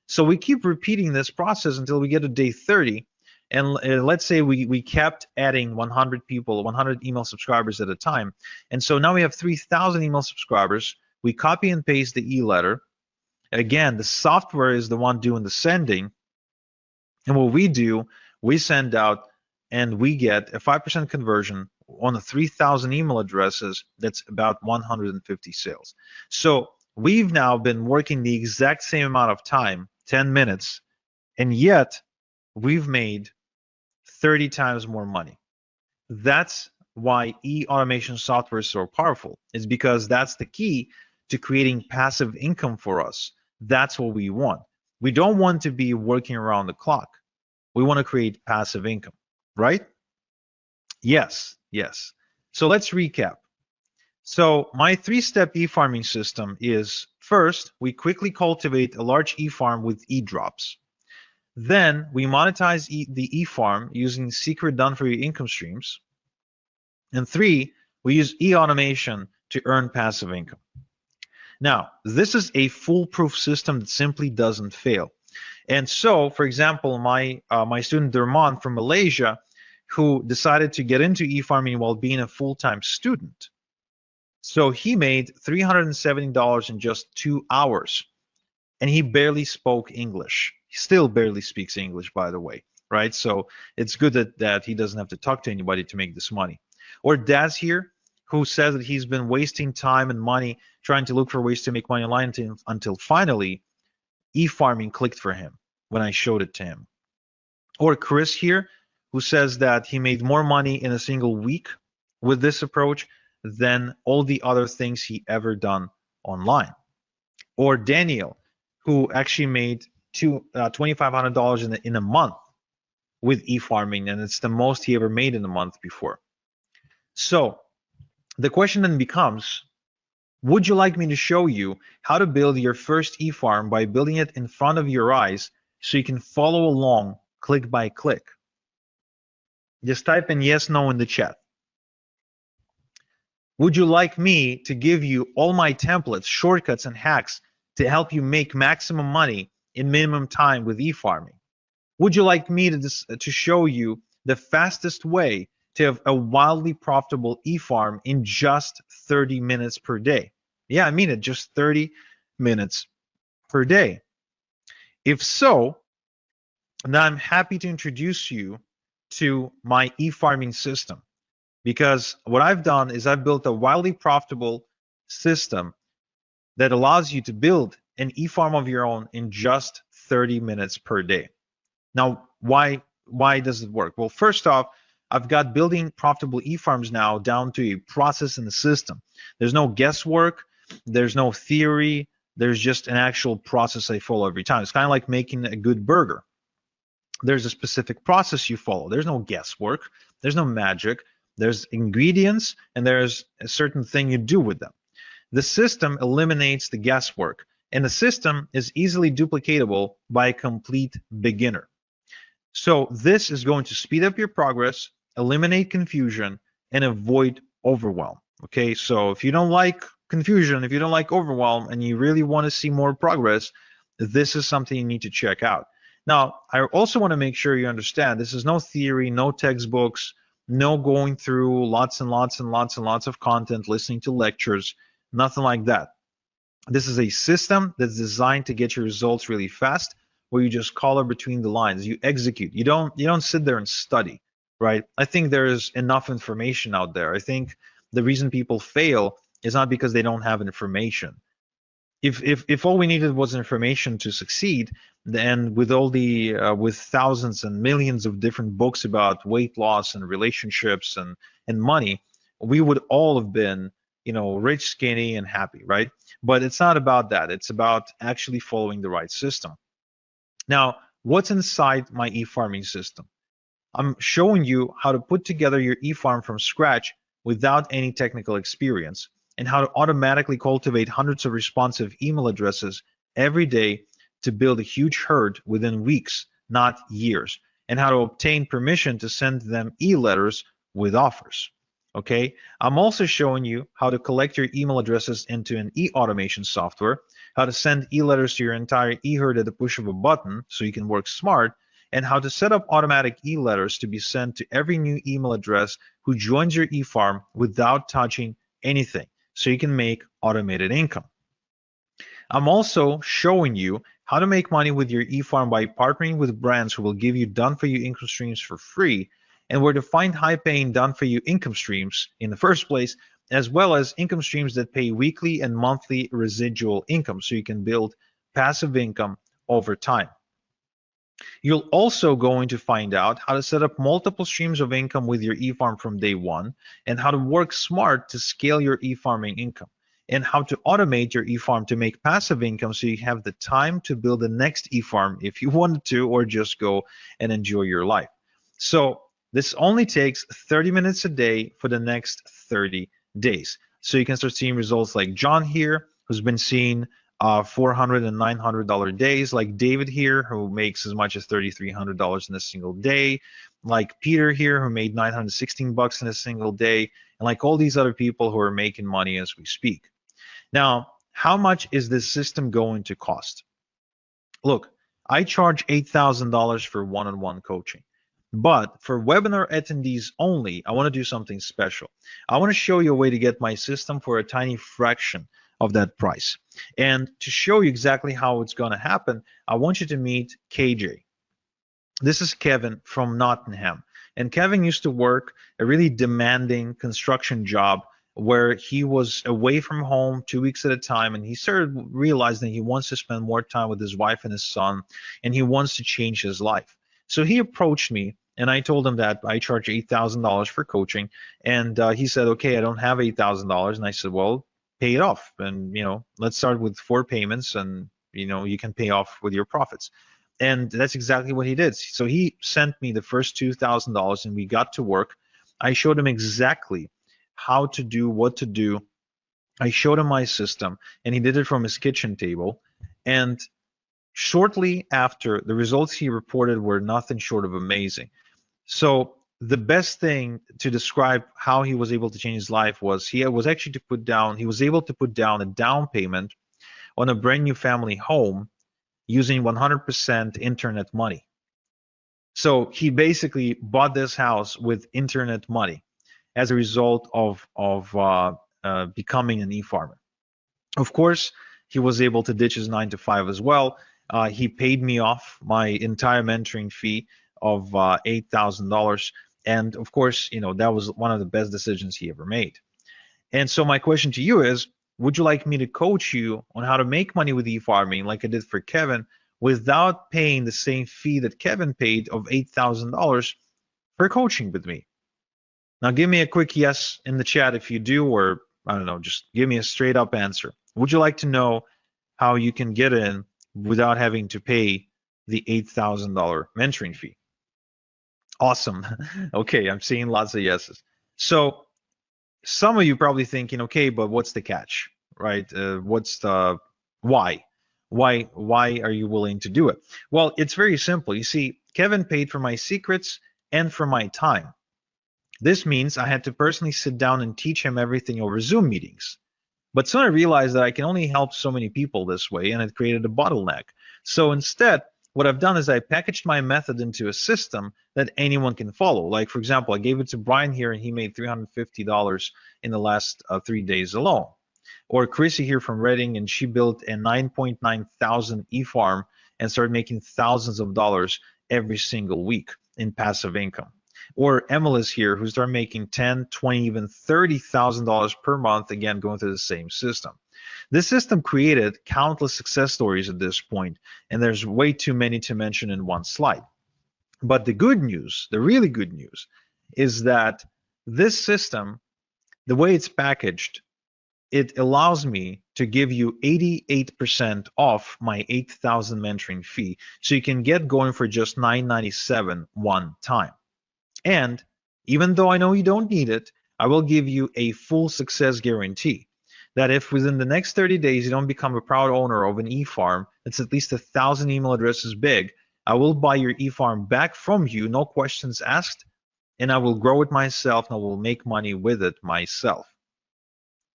So we keep repeating this process until we get to day 30. And let's say we kept adding 100 people, 100 email subscribers at a time. And so now we have 3,000 email subscribers. We copy and paste the e-letter. Again, the software is the one doing the sending. And what we do, we send out and we get a 5% conversion on the 3,000 email addresses. That's about 150 sales. So we've now been working the exact same amount of time, 10 minutes, and yet we've made 30 times more money. That's why e-automation software is so powerful. It's because that's the key to creating passive income for us. That's what we want. We don't want to be working around the clock. We want to create passive income, right? Yes. So let's recap. So my 3-step e-farming system is, first, we quickly cultivate a large e-farm with e-drops. Then we monetize the e-farm using secret done-for-you income streams. And 3, we use e-automation to earn passive income. Now, this is a foolproof system that simply doesn't fail. And so, for example, my student Derman from Malaysia, who decided to get into e-farming while being a full-time student. So he made $370 in just 2 hours, and he barely spoke English. He still barely speaks English, by the way, right? So it's good that he doesn't have to talk to anybody to make this money. Or Daz here, who says that he's been wasting time and money trying to look for ways to make money online until finally e-farming clicked for him when I showed it to him. Or Chris here, who says that he made more money in a single week with this approach than all the other things he ever done online. Or Daniel, who actually made $2,500 in a month with e-farming, and it's the most he ever made in a month before. So the question then becomes, would you like me to show you how to build your first e-farm by building it in front of your eyes so you can follow along click by click. Just type in yes, no in the chat. Would you like me to give you all my templates, shortcuts, and hacks to help you make maximum money in minimum time with eFarming? Would you like me to show you the fastest way to have a wildly profitable eFarm in just 30 minutes per day? Yeah, I mean it, just 30 minutes per day. If so, then I'm happy to introduce you to my eFarming system, because what I've done is I've built a wildly profitable system that allows you to build an eFarm of your own in just 30 minutes per day. Now, why does it work? Well, first off, I've got building profitable eFarms now down to a process and a system. There's no guesswork, there's no theory, there's just an actual process I follow every time. It's kind of like making a good burger. There's a specific process you follow. There's no guesswork, there's no magic, there's ingredients, and there's a certain thing you do with them. The system eliminates the guesswork, and the system is easily duplicatable by a complete beginner. So this is going to speed up your progress, eliminate confusion, and avoid overwhelm. Okay, so if you don't like confusion, if you don't like overwhelm, and you really want to see more progress, this is something you need to check out. Now, I also want to make sure you understand this is no theory, no textbooks, no going through lots and lots and lots and lots of content, listening to lectures, nothing like that. This is a system that's designed to get your results really fast, where you just color between the lines, you execute. You don't sit there and study, right? I think there's enough information out there. I think the reason people fail is not because they don't have information. If all we needed was information to succeed, then with all the with thousands and millions of different books about weight loss and relationships and money, we would all have been, you know, rich, skinny, and happy, right? But it's not about that. It's about actually following the right system. Now, what's inside my eFarming system? I'm showing you how to put together your eFarm from scratch without any technical experience, and how to automatically cultivate hundreds of responsive email addresses every day to build a huge herd within weeks, not years, and how to obtain permission to send them e-letters with offers. Okay, I'm also showing you how to collect your email addresses into an e-automation software, how to send e-letters to your entire e-herd at the push of a button so you can work smart, and how to set up automatic e-letters to be sent to every new email address who joins your eFarm without touching anything, so you can make automated income. I'm also showing you how to make money with your eFarm by partnering with brands who will give you done-for-you income streams for free, and where to find high-paying done-for-you income streams in the first place, as well as income streams that pay weekly and monthly residual income, so you can build passive income over time. You'll also going to find out how to set up multiple streams of income with your eFarm from day one, and how to work smart to scale your eFarming income, and how to automate your eFarm to make passive income so you have the time to build the next eFarm if you wanted to, or just go and enjoy your life. So this only takes 30 minutes a day for the next 30 days. So you can start seeing results like John here, who's been seeing $400 and $900 days, like David here, who makes as much as $3,300 in a single day, like Peter here, who made $916 in a single day, and like all these other people who are making money as we speak. Now, how much is this system going to cost? Look, I charge $8,000 for one-on-one coaching. But for webinar attendees only, I want to do something special. I want to show you a way to get my system for a tiny fraction of that price. And to show you exactly how it's going to happen, I want you to meet KJ. This is Kevin from Nottingham. And Kevin used to work a really demanding construction job where he was away from home 2 weeks at a time, and he started realizing he wants to spend more time with his wife and his son, and he wants to change his life. So he approached me, and I told him that I charge $8,000 for coaching, and he said, okay, I don't have $8,000. And I said, well, pay it off, and let's start with 4 payments, and you can pay off with your profits. And that's exactly what he did. So he sent me the first $2,000, and we got to work. I showed him exactly how to do what to do. I showed him my system, and he did it from his kitchen table. And Shortly after, the results he reported were nothing short of amazing. So the best thing to describe how he was able to change his life was he was able to put down a down payment on a brand new family home using 100% internet money. So he basically bought this house with internet money as a result of becoming an e-farmer. Of course, he was able to ditch his 9 to 5 as well. He paid me off my entire mentoring fee of $8,000, and of course, that was one of the best decisions he ever made. And so my question to you is, would you like me to coach you on how to make money with e-farming like I did for Kevin without paying the same fee that Kevin paid of $8,000 for coaching with me? Now give me a quick yes in the chat if you do, or I don't know, just give me a straight up answer. Would you like to know how you can get in without having to pay the $8,000 mentoring fee? Awesome. Okay, I'm seeing lots of yeses. So some of you probably thinking, okay, but what's the catch, right? What's the why? Why are you willing to do it? Well, it's very simple. You see, Kevin paid for my secrets and for my time. This means I had to personally sit down and teach him everything over Zoom meetings. But soon I realized that I can only help so many people this way, and it created a bottleneck. So instead, what I've done is I packaged my method into a system that anyone can follow. Like, for example, I gave it to Brian here, and he made $350 in the last 3 days alone. Or Chrissy here from Reading, and she built a 9.9 thousand e-farm and started making thousands of dollars every single week in passive income. Or Emily's here, who started making 10, 20, even $30,000 per month, again, going through the same system. This system created countless success stories at this point, and there's way too many to mention in one slide. But the good news, the really good news, is that this system, the way it's packaged, it allows me to give you 88% off my 8,000 mentoring fee, so you can get going for just $997 one time. And even though I know you don't need it, I will give you a full success guarantee that if within the next 30 days you don't become a proud owner of an e-farm that's at least 1,000 email addresses big, I will buy your e-farm back from you, no questions asked, and I will grow it myself and I will make money with it myself.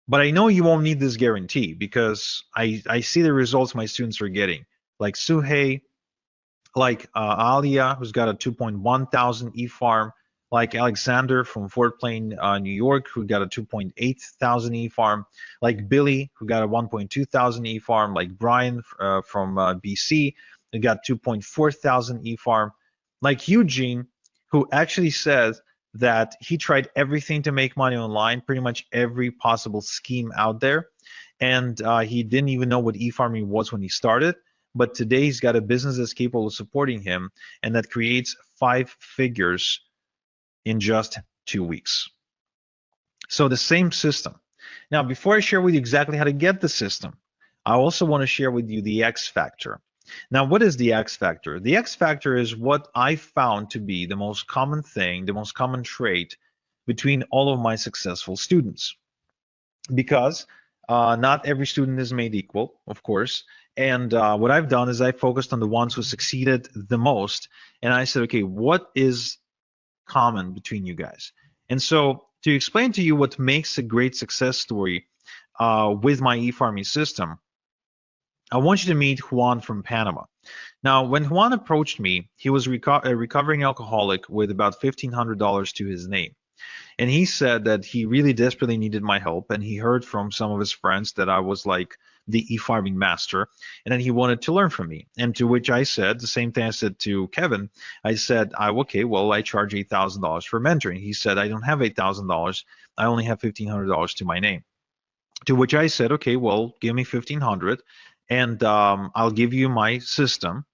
But I know you won't need this guarantee because I see the results my students are getting, like Suhei, like Alia, who's got a 2.1 thousand e-farm, like Alexander from Fort Plain, New York, who got a 2.8 thousand e-farm, like Billy, who got a 1.2 thousand e-farm, like Brian from BC, who got 2.4 thousand e-farm, like Eugene, who actually says that he tried everything to make money online, pretty much every possible scheme out there, and he didn't even know what e-farming was when he started. But today he's got a business that's capable of supporting him, and that creates 5 figures in just 2 weeks. So the same system. Now, before I share with you exactly how to get the system, I also want to share with you the X factor. Now, what is the X factor? The X factor is what I found to be the most common thing, the most common trait between all of my successful students. Because not every student is made equal, of course. And what I've done is I focused on the ones who succeeded the most. And I said, okay, what is common between you guys? And so to explain to you what makes a great success story with my e-farming system, I want you to meet Juan from Panama. Now, when Juan approached me, he was a recovering alcoholic with about $1,500 to his name. And he said that he really desperately needed my help, and he heard from some of his friends that I was like the e-farming master, and then he wanted to learn from me. And to which I said the same thing I said to Kevin. I said, okay, well, I charge $8,000 for mentoring. He said, I don't have $8,000. I only have $1,500 to my name. To which I said, okay, well, give me $1,500, and I'll give you my system.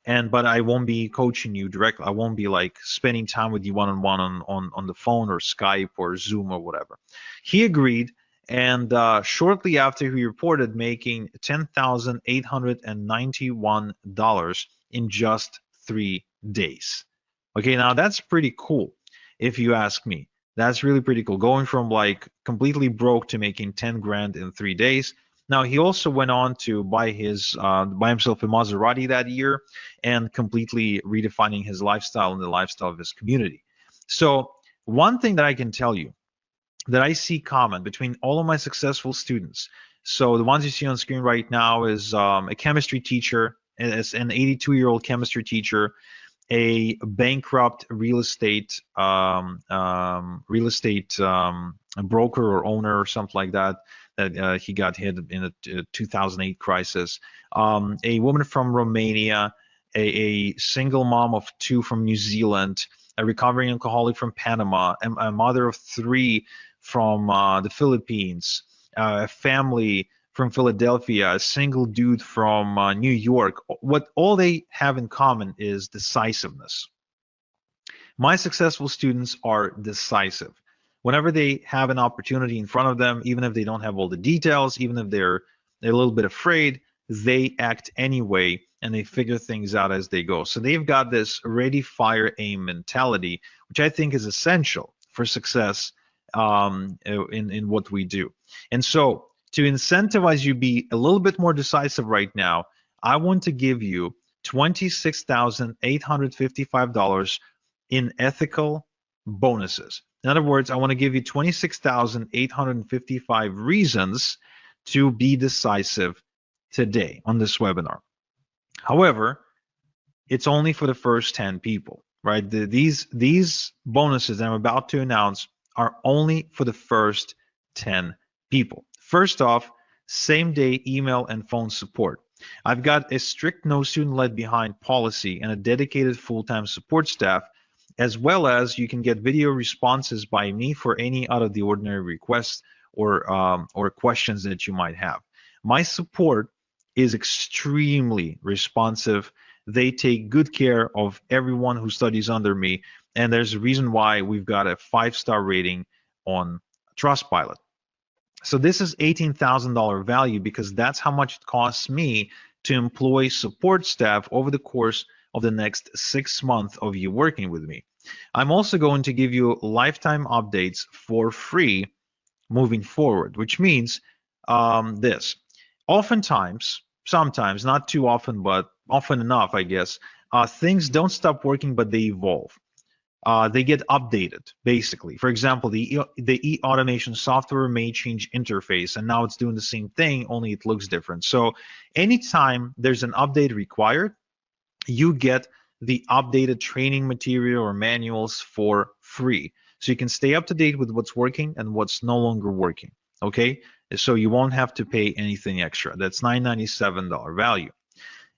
But I won't be coaching you directly. I won't be like spending time with you one-on-one on the phone or Skype or Zoom or whatever. He agreed, and shortly after, he reported making $10,891 in just 3 days. Okay, now that's pretty cool, if you ask me. That's really pretty cool. Going from like completely broke to making 10 grand in 3 days. Now, he also went on to buy himself a Maserati that year, and completely redefining his lifestyle and the lifestyle of his community. So one thing that I can tell you that I see common between all of my successful students. So the ones you see on screen right now is a chemistry teacher, as an 82-year-old chemistry teacher, a bankrupt broker or owner or something like that, that he got hit in the 2008 crisis. A woman from Romania, a single mom of two from New Zealand, a recovering alcoholic from Panama, a mother of three from the Philippines, a family from Philadelphia, a single dude from New York. What all they have in common is decisiveness. My successful students are decisive. Whenever they have an opportunity in front of them, even if they don't have all the details, even if they're a little bit afraid, they act anyway and they figure things out as they go. So they've got this ready, fire, aim mentality, which I think is essential for success in what we do. And so to incentivize you be a little bit more decisive right now, I want to give you $26,855 in ethical bonuses. In other words, I want to give you 26,855 reasons to be decisive today on this webinar. However, it's only for the first 10 people, right? These bonuses that I'm about to announce are only for the first 10 people. First off, same day email and phone support. I've got a strict no student left behind policy and a dedicated full-time support staff, as well as you can get video responses by me for any out of the ordinary requests or questions that you might have. My support is extremely responsive. They take good care of everyone who studies under me, and there's a reason why we've got a 5-star rating on Trustpilot. So this is $18,000 value because that's how much it costs me to employ support staff over the course of the next 6 months of you working with me. I'm also going to give you lifetime updates for free moving forward, which means this. Oftentimes, sometimes, not too often, but often enough, I guess, things don't stop working, but they evolve. They get updated, basically. For example, the e-automation software may change interface, and now it's doing the same thing, only it looks different. So anytime there's an update required, you get the updated training material or manuals for free. So you can stay up to date with what's working and what's no longer working, okay? So you won't have to pay anything extra. That's $997 value.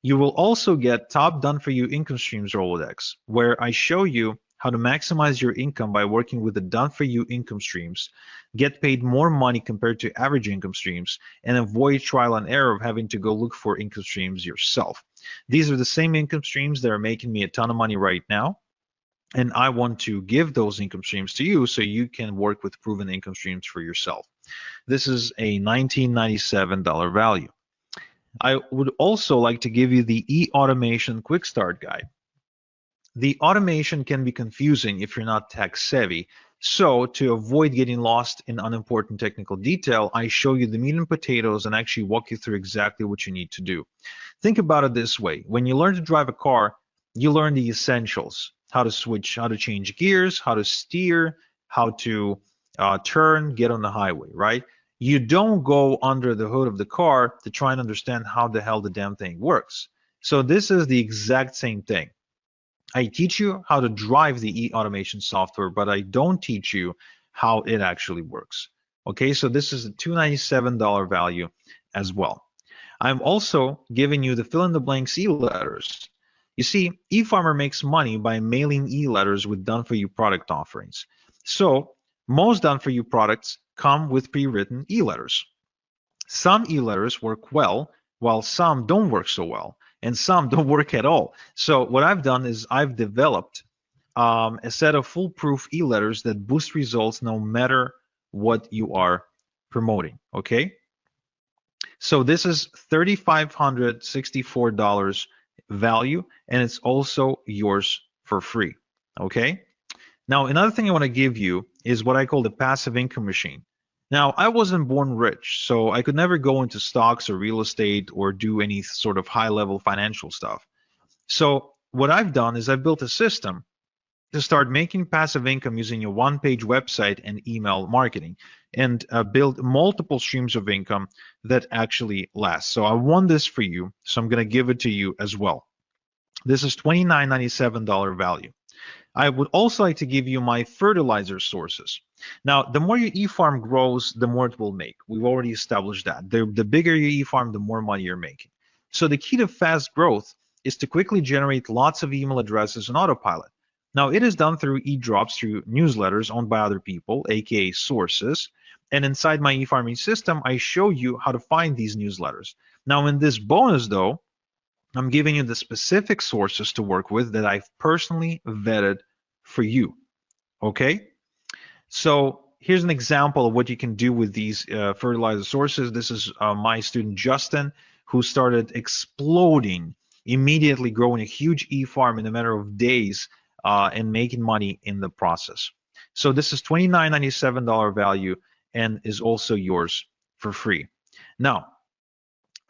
You will also get top done for you income streams Rolodex, where I show you how to maximize your income by working with the done for you income streams, get paid more money compared to average income streams, and avoid trial and error of having to go look for income streams yourself. These are the same income streams that are making me a ton of money right now, and I want to give those income streams to you so you can work with proven income streams for yourself. This is a $1997 value. I would also like to give you the e-automation quick start guide. The automation can be confusing if you're not tech savvy. So to avoid getting lost in unimportant technical detail, I show you the meat and potatoes and actually walk you through exactly what you need to do. Think about it this way. When you learn to drive a car, you learn the essentials: how to switch, how to change gears, how to steer, how to turn, get on the highway, right? You don't go under the hood of the car to try and understand how the hell the damn thing works. So this is the exact same thing. I teach you how to drive the e-automation software, but I don't teach you how it actually works. Okay, so this is a $297 value as well. I'm also giving you the fill-in-the-blanks e-letters. You see, eFarmer makes money by mailing e-letters with done-for-you product offerings. So most done-for-you products come with pre-written e-letters. Some e-letters work well, while some don't work so well, and some don't work at all. So what I've done is I've developed a set of foolproof e-letters that boost results no matter what you are promoting, okay? So this is $3,564 value, and it's also yours for free, okay? Now, another thing I want to give you is what I call the passive income machine. Now, I wasn't born rich, so I could never go into stocks or real estate or do any sort of high level financial stuff. So, what I've done is I've built a system to start making passive income using a one-page website and email marketing, and build multiple streams of income that actually last. So I want this for you, so I'm going to give it to you as well. This is $29.97 value. I would also like to give you my fertilizer sources. Now, the more your e-farm grows, the more it will make. We've already established that. The bigger your e-farm, the more money you're making. So the key to fast growth is to quickly generate lots of email addresses on autopilot. Now, it is done through e-drops, through newsletters owned by other people, aka sources. And inside my e-farming system, I show you how to find these newsletters. Now, in this bonus, though, I'm giving you the specific sources to work with that I've personally vetted for you. Okay? So here's an example of what you can do with these fertilizer sources. This is my student Justin, who started exploding, immediately growing a huge e-farm in a matter of days and making money in the process. So this is $29.97 value and is also yours for free. Now,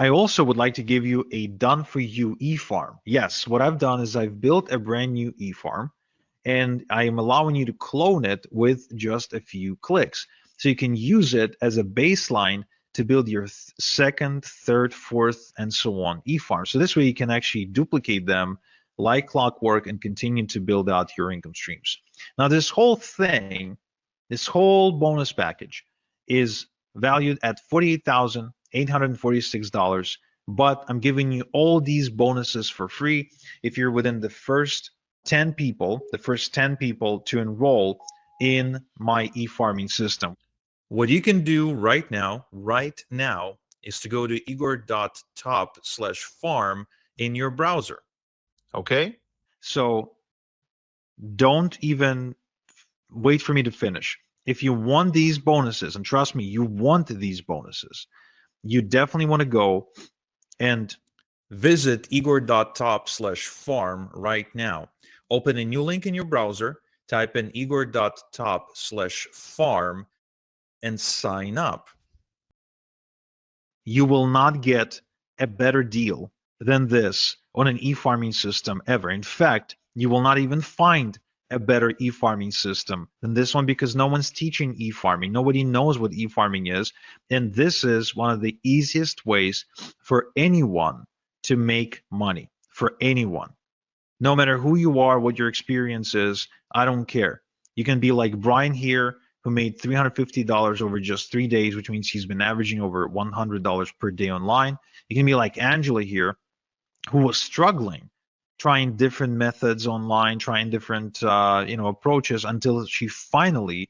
I also would like to give you a done for you e-farm. Yes, what I've done is I've built a brand new e-farm and I am allowing you to clone it with just a few clicks. So you can use it as a baseline to build your second, third, fourth, and so on e-farm. So this way you can actually duplicate them like clockwork and continue to build out your income streams. Now this whole thing, this whole bonus package is valued at $48,846, but I'm giving you all these bonuses for free if you're within the first 10 people, to enroll in my e-farming system. What you can do right now, is to go to igor.top/farm in your browser. Okay? So don't even wait for me to finish. If you want these bonuses, and trust me, you want these bonuses, you definitely want to go and visit igor.top/farm right now. Open a new link in your browser, type in igor.top/farm, and sign up. You will not get a better deal than this on an e-farming system ever. In fact, you will not even find a better e-farming system than this one because no one's teaching e-farming. Nobody knows what e-farming is. And this is one of the easiest ways for anyone to make money, for anyone. No matter who you are, what your experience is, I don't care. You can be like Brian here, who made $350 over just 3 days, which means he's been averaging over $100 per day online. You can be like Angela here, who was struggling, trying different methods online, trying different approaches until she finally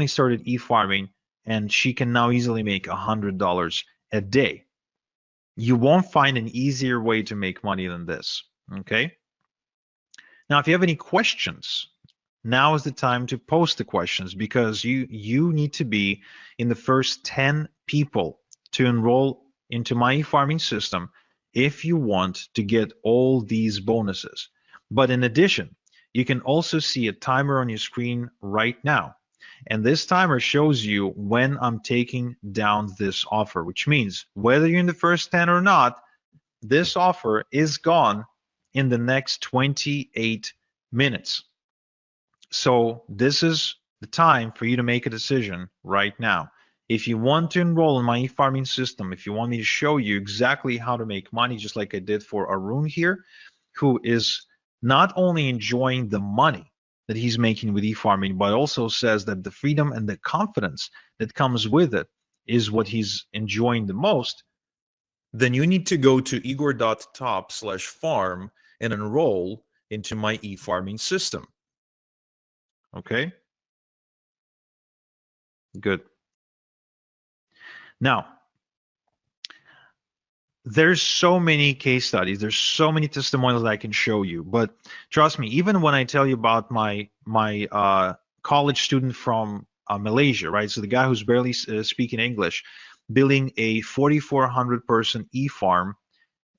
started e-farming, and she can now easily make $100 a day. You won't find an easier way to make money than this. Okay. Now, if you have any questions, now is the time to post the questions because you need to be in the first 10 people to enroll into my e-farming system if you want to get all these bonuses. But in addition, you can also see a timer on your screen right now. And this timer shows you when I'm taking down this offer, which means whether you're in the first 10 or not, this offer is gone in the next 28 minutes. So this is the time for you to make a decision right now. If you want to enroll in my e-farming system, if you want me to show you exactly how to make money, just like I did for Arun here, who is not only enjoying the money that he's making with e-farming, but also says that the freedom and the confidence that comes with it is what he's enjoying the most, then you need to go to igor.top/farm and enroll into my e-farming system. Okay? Good. Now, there's so many case studies, there's so many testimonials that I can show you, but trust me, even when I tell you about my college student from Malaysia, right? So the guy who's barely speaking English, building a 4,400 person e-farm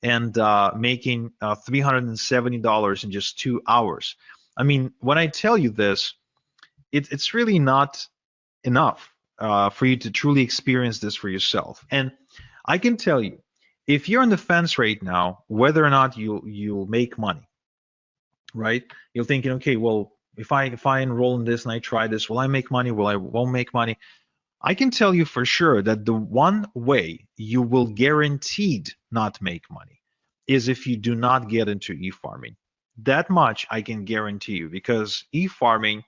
and making $370 in just 2 hours. I mean, when I tell you this, it's really not enough. for you to truly experience this for yourself. And I can tell you, if you're on the fence right now, whether or not you'll make money, right? You're thinking, okay, well, if I enroll in this and I try this, will I make money? Will I won't make money? I can tell you for sure that the one way you will guaranteed not make money is if you do not get into e-farming. That much I can guarantee you, because e-farming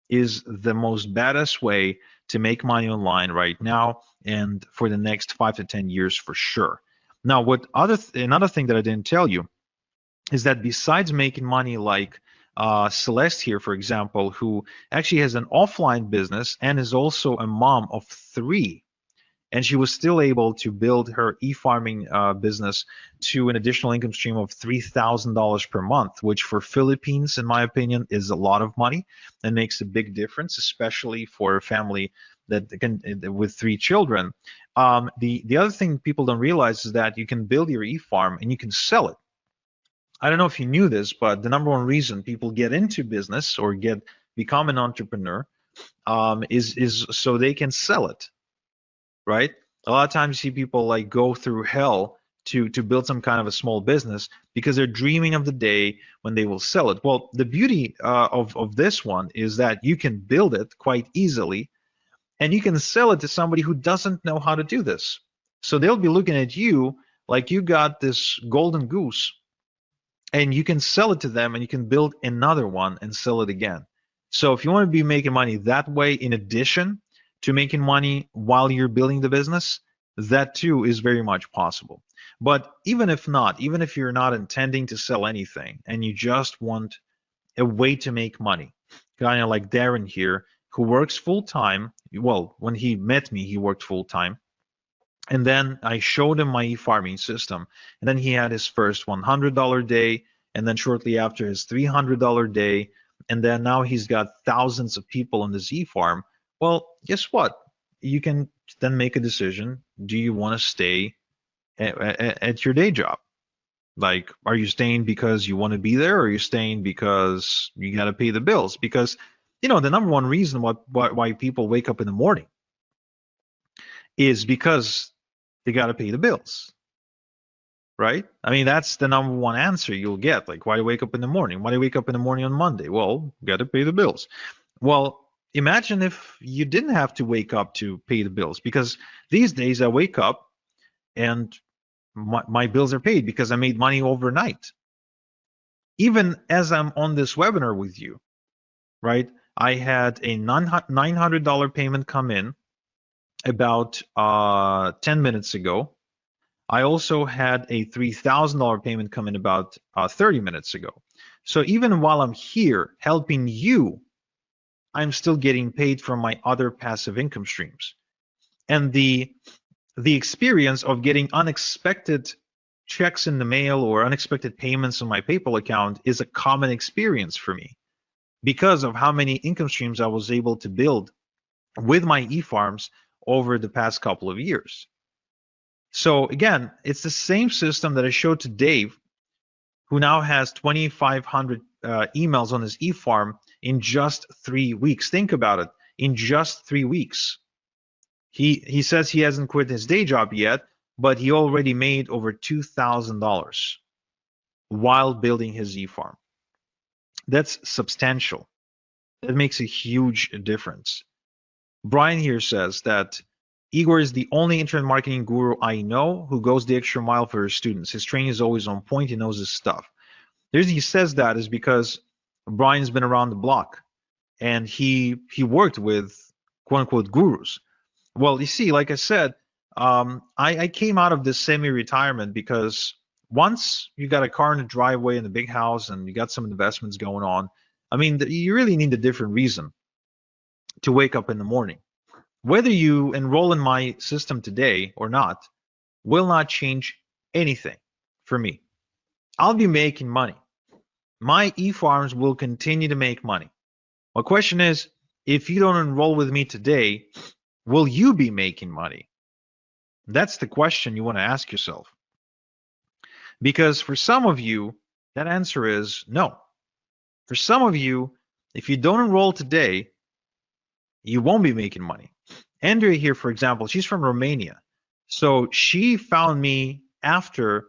is the most baddest way to make money online right now and for the next 5 to 10 years for sure. Now, another thing that I didn't tell you is that besides making money like Celeste here, for example, who actually has an offline business and is also a mom of 3, and she was still able to build her e-farming business to an additional income stream of $3,000 per month, which for Philippines, in my opinion, is a lot of money and makes a big difference, especially for a family that can with 3 children. The other thing people don't realize is that you can build your e-farm and you can sell it. I don't know if you knew this, but the number one reason people get into business or become an entrepreneur is so they can sell it, right? A lot of times you see people like go through hell to build some kind of a small business because they're dreaming of the day when they will sell it. Well, the beauty of this one is that you can build it quite easily, and you can sell it to somebody who doesn't know how to do this. So they'll be looking at you like you got this golden goose, and you can sell it to them, and you can build another one and sell it again. So if you want to be making money that way, in addition to making money while you're building the business, that too is very much possible. But even if not, even if you're not intending to sell anything and you just want a way to make money, kind of like Darren here, who works full time. Well, when he met me, he worked full time. And then I showed him my e-farming system. And then he had his first $100 day. And then shortly after, his $300 day. And then now he's got thousands of people on this e-farm. Well, guess what? You can then make a decision. Do you want to stay at your day job? Like, are you staying because you want to be there, or are you staying because you got to pay the bills? Because, the number one reason why people wake up in the morning is because they got to pay the bills, right? I mean, that's the number one answer you'll get. Like, why do you wake up in the morning? Why do you wake up in the morning on Monday? Well, got to pay the bills. Well, imagine if you didn't have to wake up to pay the bills, because these days I wake up and my bills are paid because I made money overnight. Even as I'm on this webinar with you, right? I had a $900 payment come in about 10 minutes ago. I also had a $3,000 payment come in about 30 minutes ago. So even while I'm here helping you, I'm still getting paid from my other passive income streams. And the experience of getting unexpected checks in the mail or unexpected payments on my PayPal account is a common experience for me because of how many income streams I was able to build with my e-farms over the past couple of years. So again, it's the same system that I showed to Dave, who now has 2,500 emails on his e-farm in just 3 weeks. Think about it, in just 3 weeks. He says he hasn't quit his day job yet, but he already made over $2,000 while building his e-farm. That's substantial. That makes a huge difference. Brian here says that Igor is the only internet marketing guru I know who goes the extra mile for his students. His training is always on point. He knows his stuff. The reason he says that is because Brian's been around the block, and he worked with quote unquote gurus. Well, you see, like I said, I came out of this semi-retirement because once you got a car in the driveway and a big house and you got some investments going on, I mean, you really need a different reason to wake up in the morning. Whether you enroll in my system today or not will not change anything for me. I'll be making money. My e-farms will continue to make money. My question is, if you don't enroll with me today, will you be making money? That's the question you want to ask yourself. Because for some of you, that answer is no. For some of you, if you don't enroll today, you won't be making money. Andrea here, for example, she's from Romania. So she found me after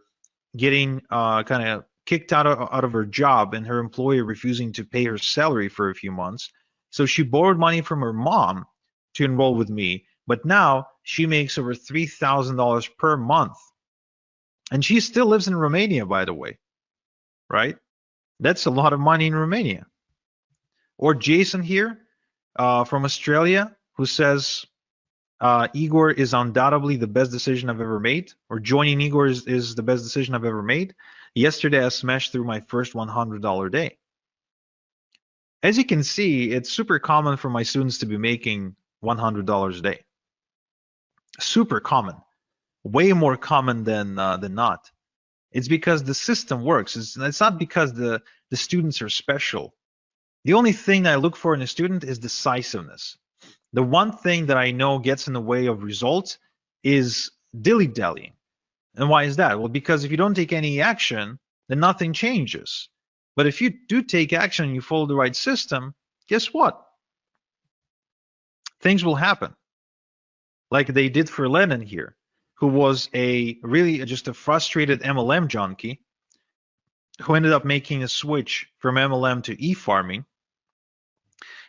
getting kind of kicked out of her job and her employer refusing to pay her salary for a few months. So she borrowed money from her mom to enroll with me. But now she makes over $3,000 per month. And she still lives in Romania, by the way, right? That's a lot of money in Romania. Or Jason here from Australia, who says, Igor is undoubtedly the best decision I've ever made, or joining Igor is the best decision I've ever made. Yesterday, I smashed through my first $100 day. As you can see, it's super common for my students to be making $100 a day. Super common, way more common than not. It's because the system works. It's not because the students are special. The only thing I look for in a student is decisiveness. The one thing that I know gets in the way of results is dilly-dallying. And why is that? Well, because if you don't take any action, then nothing changes. But if you do take action and you follow the right system, guess what? Things will happen. Like they did for Lennon here, who was just a frustrated MLM junkie who ended up making a switch from MLM to eFarming.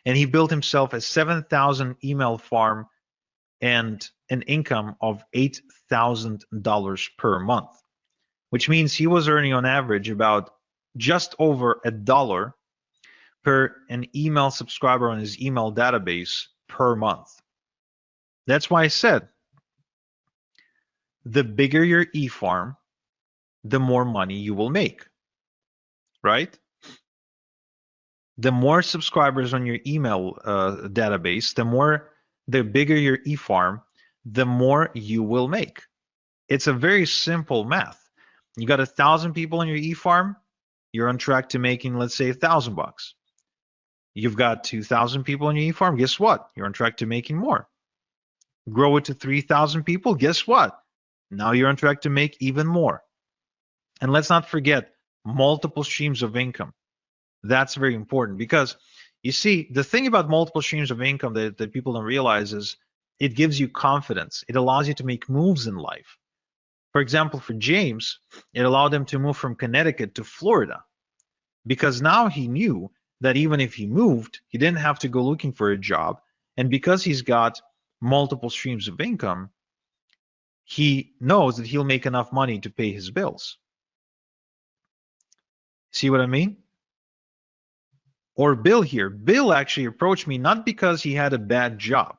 And he built himself a 7,000 email farm and an income of $8,000 per month, which means he was earning on average about just over $1 per an email subscriber on his email database per month. That's why I said, the bigger your eFarm, the more money you will make, right? The more subscribers on your email database, the bigger your eFarm, the more you will make. It's a very simple math. You got 1,000 people in your eFarm, you're on track to making, let's say, $1,000. You've got 2,000 people in your eFarm, guess what? You're on track to making more. Grow it to 3,000 people, guess what? Now you're on track to make even more. And let's not forget multiple streams of income. That's very important because you see, the thing about multiple streams of income that people don't realize is it gives you confidence. It allows you to make moves in life. For example, for James, it allowed him to move from Connecticut to Florida because now he knew that even if he moved, he didn't have to go looking for a job. And because he's got multiple streams of income, he knows that he'll make enough money to pay his bills. See what I mean? Or Bill here. Bill actually approached me not because he had a bad job.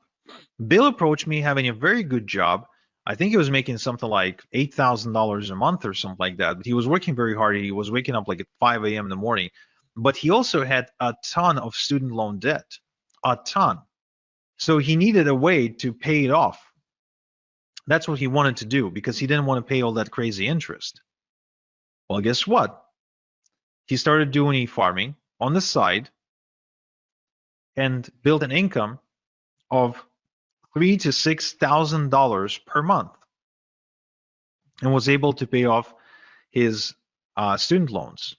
Bill approached me having a very good job. I think he was making something like $8,000 a month or something like that. But he was working very hard. He was waking up like at 5 a.m. in the morning. But he also had a ton of student loan debt. A ton. So he needed a way to pay it off. That's what he wanted to do because he didn't want to pay all that crazy interest. Well, guess what? He started doing e-farming on the side and built an income of $3,000 to $6,000 per month and was able to pay off his student loans.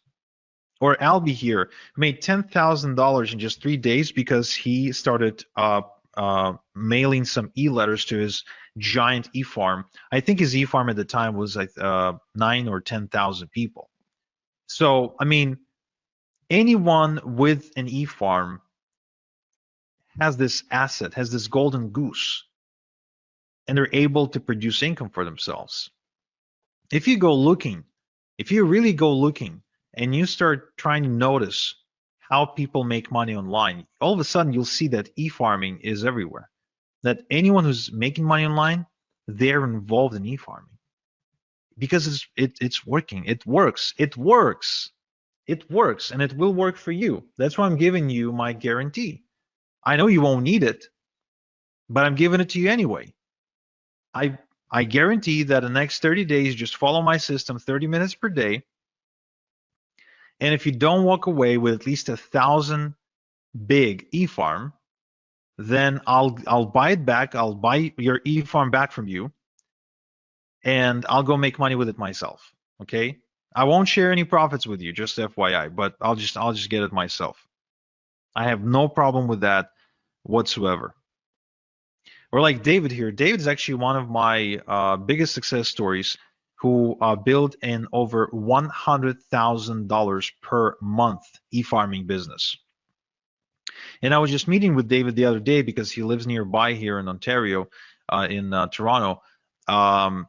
Or Albie here made $10,000 in just 3 days because he started mailing some e-letters to his giant e-farm. I think his e-farm at the time was like 9 or 10,000 people. So, I mean, anyone with an e-farm has this asset, has this golden goose, and they're able to produce income for themselves. If you really go looking and you start trying to notice how people make money online, all of a sudden you'll see that e-farming is everywhere. That anyone who's making money online, they're involved in e-farming. Because it's working. It works. It works. It works, and it will work for you. That's why I'm giving you my guarantee. I know you won't need it, but I'm giving it to you anyway. I guarantee that the next 30 days, just follow my system 30 minutes per day. And if you don't walk away with at least 1,000 big e-farm, then I'll buy it back. I'll buy your e-farm back from you, and I'll go make money with it myself. Okay? I won't share any profits with you, just FYI, but I'll just get it myself. I have no problem with that whatsoever. Or like David here. David is actually one of my biggest success stories, who built an over $100,000 per month e-farming business. And I was just meeting with David the other day because he lives nearby here in Ontario, in Toronto.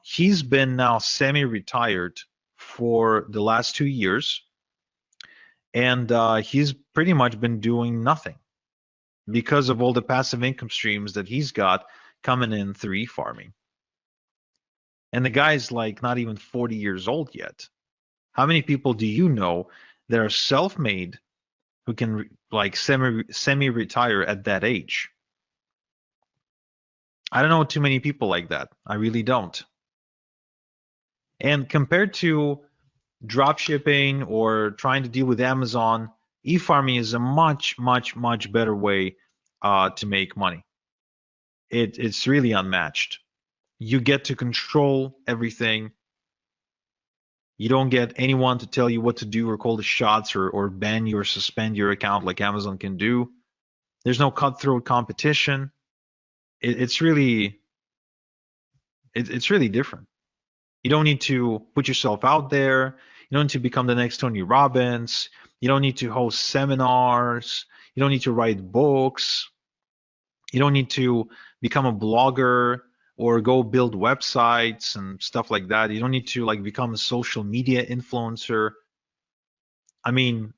He's been now semi-retired for the last 2 years, and he's pretty much been doing nothing because of all the passive income streams that he's got coming in through e-farming. And the guy's like not even 40 years old yet. How many people do you know that are self-made who can like semi-retire at that age? I don't know too many people like that. I really don't. And compared to drop shipping or trying to deal with Amazon, e-farming is a much, much, much better way to make money. It's really unmatched. You get to control everything. You don't get anyone to tell you what to do or call the shots or ban you or suspend your account like Amazon can do. There's no cutthroat competition. It's really different. You don't need to put yourself out there. You don't need to become the next Tony Robbins. You don't need to host seminars. You don't need to write books. You don't need to become a blogger or go build websites and stuff like that. You don't need to like become a social media influencer. I mean,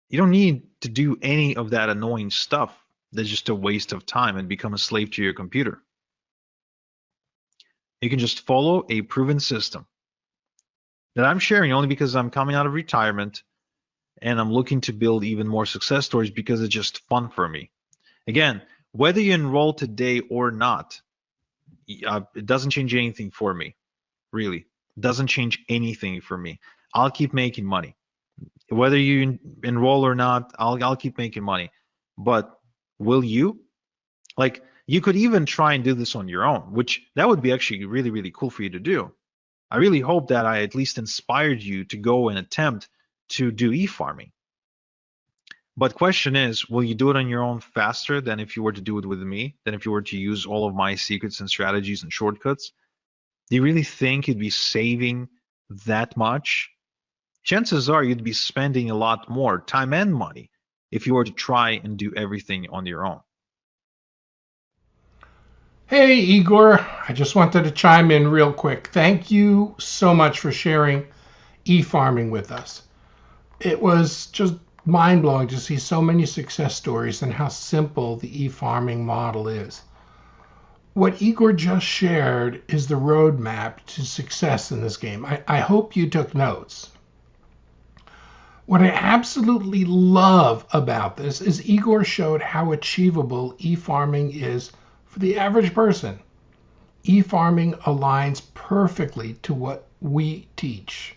you don't need to do any of that annoying stuff that's just a waste of time and become a slave to your computer. You can just follow a proven system that I'm sharing only because I'm coming out of retirement and I'm looking to build even more success stories because it's just fun for me. Again, whether you enroll today or not, it doesn't change anything for me, really. It doesn't change anything for me. I'll keep making money. Whether you enroll or not, I'll keep making money. But will you? Like, you could even try and do this on your own, which that would be actually really, really cool for you to do. I really hope that I at least inspired you to go and attempt to do e-farming. But question is, will you do it on your own faster than if you were to do it with me, than if you were to use all of my secrets and strategies and shortcuts? Do you really think you'd be saving that much? Chances are you'd be spending a lot more time and money if you were to try and do everything on your own. Hey, Igor, I just wanted to chime in real quick. Thank you so much for sharing e-farming with us. It was just mind-blowing to see so many success stories and how simple the e-farming model is. What Igor just shared is the roadmap to success in this game. I hope you took notes. What I absolutely love about this is Igor showed how achievable e-farming is for the average person. E-farming aligns perfectly to what we teach.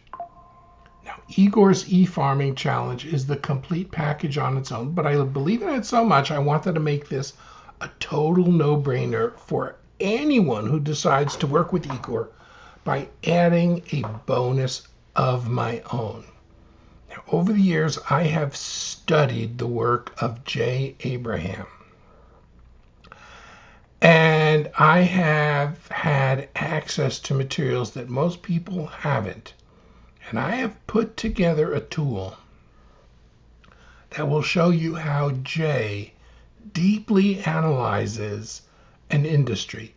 Now, Igor's e-farming challenge is the complete package on its own, but I believe in it so much I wanted to make this a total no-brainer for anyone who decides to work with Igor by adding a bonus of my own. Now, over the years, I have studied the work of Jay Abraham. And I have had access to materials that most people haven't. And I have put together a tool that will show you how Jay deeply analyzes an industry.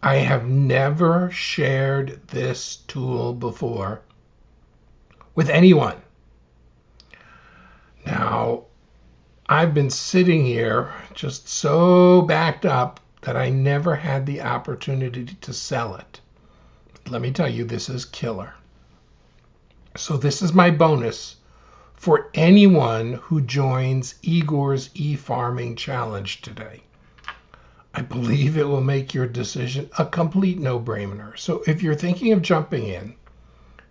I have never shared this tool before with anyone. Now, I've been sitting here just so backed up that I never had the opportunity to sell it. Let me tell you, this is killer. So this is my bonus for anyone who joins Igor's e-farming challenge today. I believe it will make your decision a complete no-brainer. So if you're thinking of jumping in,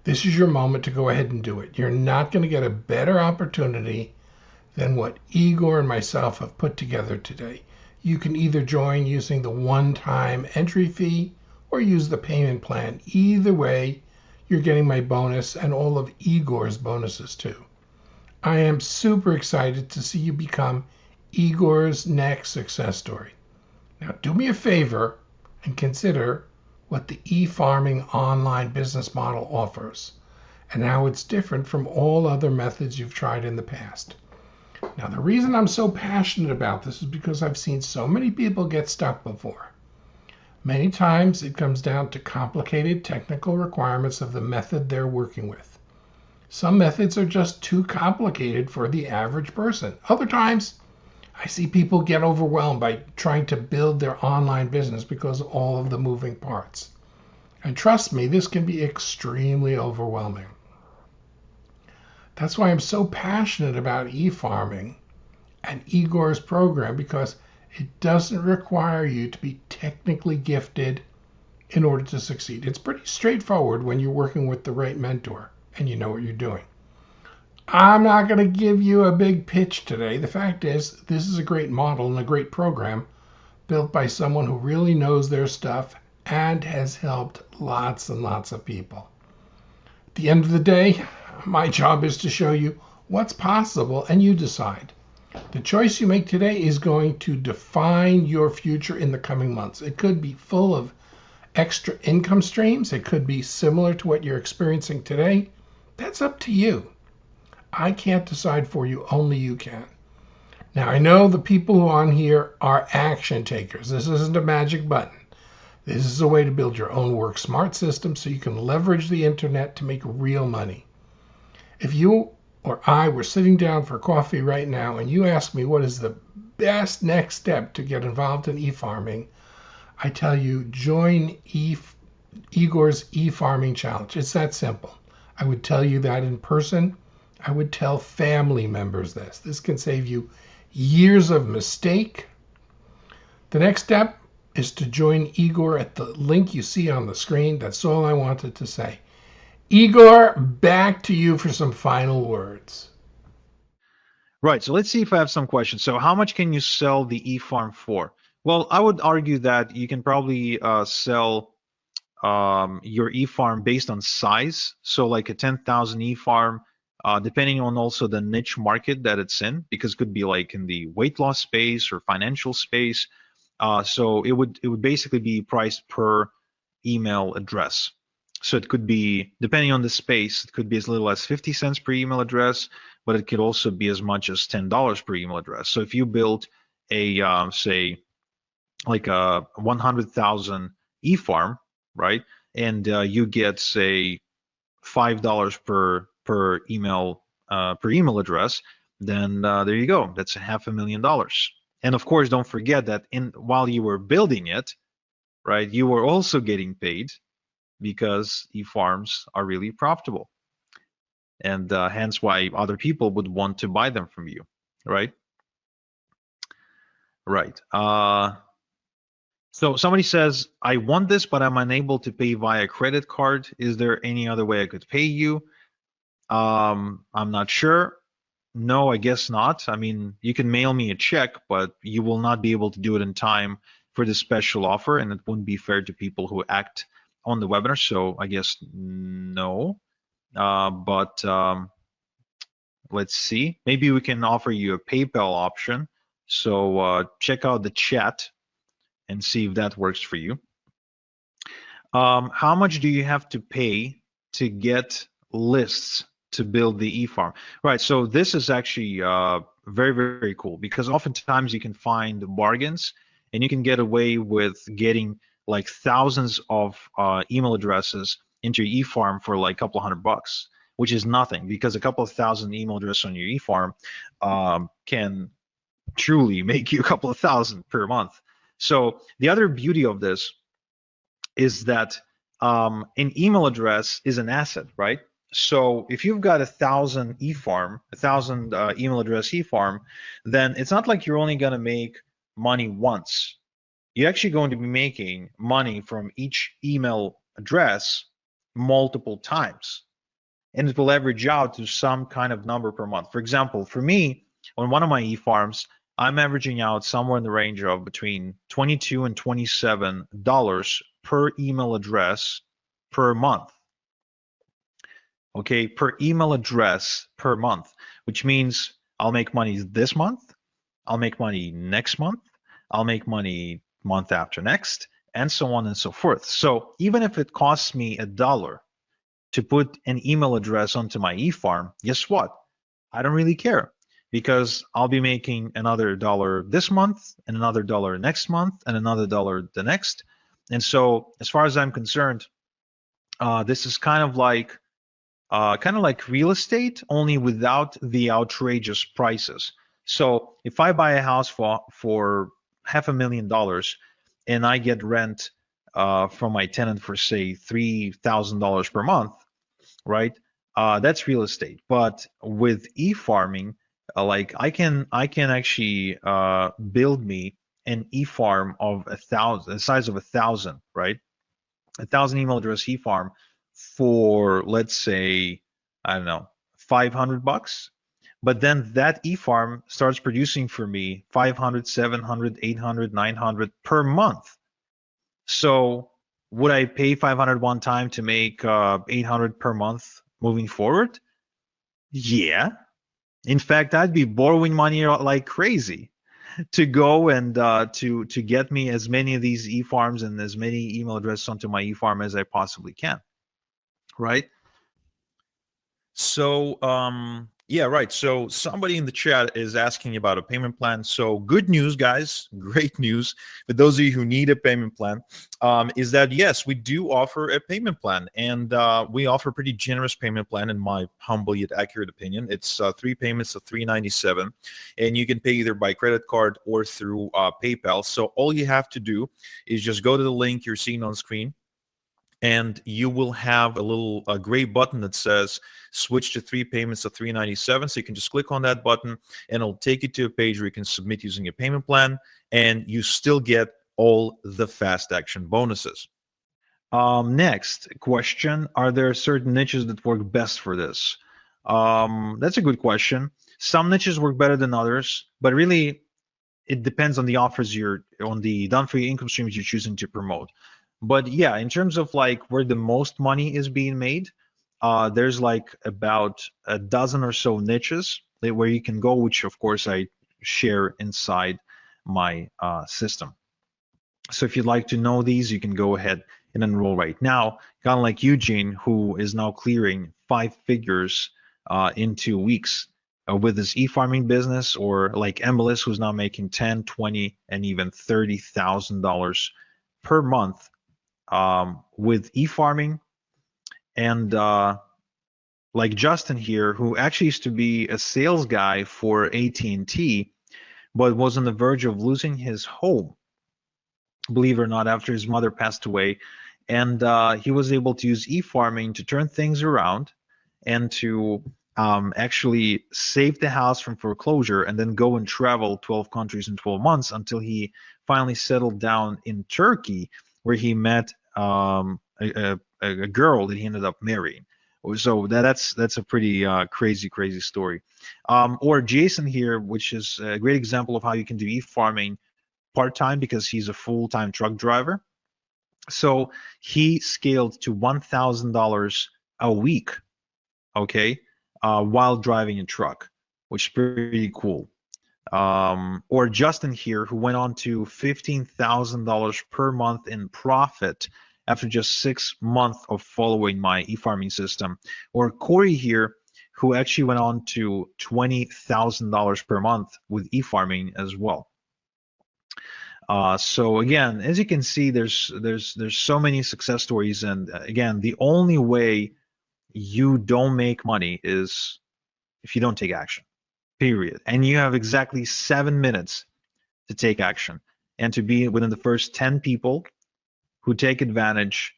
this is your moment to go ahead and do it. You're not going to get a better opportunity than what Igor and myself have put together today. You can either join using the one-time entry fee or use the payment plan. Either way, you're getting my bonus and all of Igor's bonuses too. I am super excited to see you become Igor's next success story. Now, do me a favor and consider what the e-farming online business model offers and how it's different from all other methods you've tried in the past. Now, the reason I'm so passionate about this is because I've seen so many people get stuck before. Many times it comes down to complicated technical requirements of the method they're working with. Some methods are just too complicated for the average person. Other times, I see people get overwhelmed by trying to build their online business because of all of the moving parts. And trust me, this can be extremely overwhelming. That's why I'm so passionate about eFarming and Igor's program, because it doesn't require you to be technically gifted in order to succeed. It's pretty straightforward when you're working with the right mentor and you know what you're doing. I'm not going to give you a big pitch today. The fact is, this is a great model and a great program built by someone who really knows their stuff and has helped lots and lots of people. At the end of the day, my job is to show you what's possible and you decide. The choice you make today is going to define your future in the coming months. It could be full of extra income streams. It could be similar to what you're experiencing today. That's up to you. I can't decide for you, only you can. Now, I know the people who are on here are action takers. This isn't a magic button. This is a way to build your own work smart system so you can leverage the internet to make real money. If you or I were sitting down for coffee right now and you ask me what is the best next step to get involved in e-farming, I tell you, join Igor's e-farming challenge. It's that simple. I would tell you that in person. I would tell family members this. This can save you years of mistake. The next step is to join Igor at the link you see on the screen. That's all I wanted to say. Igor, back to you for some final words. Right, so let's see if I have some questions. So how much can you sell the eFarm for? Well, I would argue that you can probably sell your eFarm based on size. So like a 10,000 eFarm, depending on also the niche market that it's in, because it could be like in the weight loss space or financial space. So it would basically be priced per email address. So it could be, depending on the space, it could be as little as 50 cents per email address, but it could also be as much as $10 per email address. So if you build a, say, like a 100,000 eFarm, right, and you get, say, $5 per email address, then there you go. That's $500,000. And of course, don't forget that while you were building it, right, you were also getting paid, because eFarms are really profitable, and hence why other people would want to buy them from you, right? Right. So somebody says, I want this, but I'm unable to pay via credit card. Is there any other way I could pay you? I'm not sure. No, I guess not. I mean, you can mail me a check, but you will not be able to do it in time for this special offer, and it wouldn't be fair to people who act on the webinar. So I guess no. But let's see. Maybe we can offer you a PayPal option. So check out the chat and see if that works for you. How much do you have to pay to get lists to build the eFarm? Right, so this is actually very, very cool, because oftentimes you can find bargains and you can get away with getting like thousands of email addresses into your eFarm for like a couple $100, which is nothing, because a couple of thousand email addresses on your eFarm can truly make you a couple of thousand per month. So the other beauty of this is that an email address is an asset, right? So if you've got 1,000 eFarm, 1,000 email address eFarm, then it's not like you're only going to make money once. You're actually going to be making money from each email address multiple times, and it will average out to some kind of number per month. For example, for me, on one of my eFarms, I'm averaging out somewhere in the range of between $22 and $27 per email address per month. Okay, per email address per month, which means I'll make money this month, I'll make money next month, I'll make money month after next, and so on and so forth. So even if it costs me $1 to put an email address onto my eFarm, guess what? I don't really care, because I'll be making another dollar this month and another dollar next month and another dollar the next. And so as far as I'm concerned, this is kind of like real estate, only without the outrageous prices. So if I buy a house for $500,000 and I get rent from my tenant for say $3,000 per month, right? That's real estate. But with e-farming, like I can actually build me an e-farm of 1,000, the size of 1,000, right? 1,000 email address e-farm for, let's say, I don't know, $500. But then that e-farm starts producing for me 500, 700, 800, 900 per month. So would I pay 500 one time to make 800 per month moving forward? Yeah. In fact, I'd be borrowing money like crazy to go and to get me as many of these e-farms and as many email addresses onto my e-farm as I possibly can, right? So, yeah, right. So somebody in the chat is asking about a payment plan. So good news, guys, great news for those of you who need a payment plan, is that yes, we do offer a payment plan, and we offer a pretty generous payment plan in my humble yet accurate opinion. It's 3 payments of $397, and you can pay either by credit card or through PayPal. So all you have to do is just go to the link you're seeing on screen, and you will have a gray button that says switch to 3 payments of $397. So you can just click on that button and it'll take you to a page where you can submit using a payment plan, and you still get all the fast action bonuses. Next question, are there certain niches that work best for this? That's a good question. Some niches work better than others, but really it depends on the offers on the done for you income streams you're choosing to promote. But yeah, in terms of like where the most money is being made, there's like about a dozen or so niches where you can go, which of course I share inside my system. So if you'd like to know these, you can go ahead and enroll right now. Kind of like Eugene, who is now clearing 5 figures in 2 weeks with his e-farming business, or like Emilus, who's now making 10, 20, and even $30,000 per month with e-farming. And like Justin here, who actually used to be a sales guy for AT&T, but was on the verge of losing his home, believe it or not, after his mother passed away. And he was able to use e-farming to turn things around and to actually save the house from foreclosure, and then go and travel 12 countries in 12 months until he finally settled down in Turkey, where he met a girl that he ended up marrying. So that's a pretty crazy story. Or Jason here, which is a great example of how you can do e-farming part-time, because he's a full-time truck driver. So he scaled to $1,000 a week, okay, while driving a truck, which is pretty cool. Or Justin here, who went on to $15,000 per month in profit after just 6 months of following my e-farming system. Or Corey here, who actually went on to $20,000 per month with e-farming as well. So again, as you can see, there's so many success stories, and again, the only way you don't make money is if you don't take action, period. And you have exactly 7 minutes to take action and to be within the first 10 people who take advantage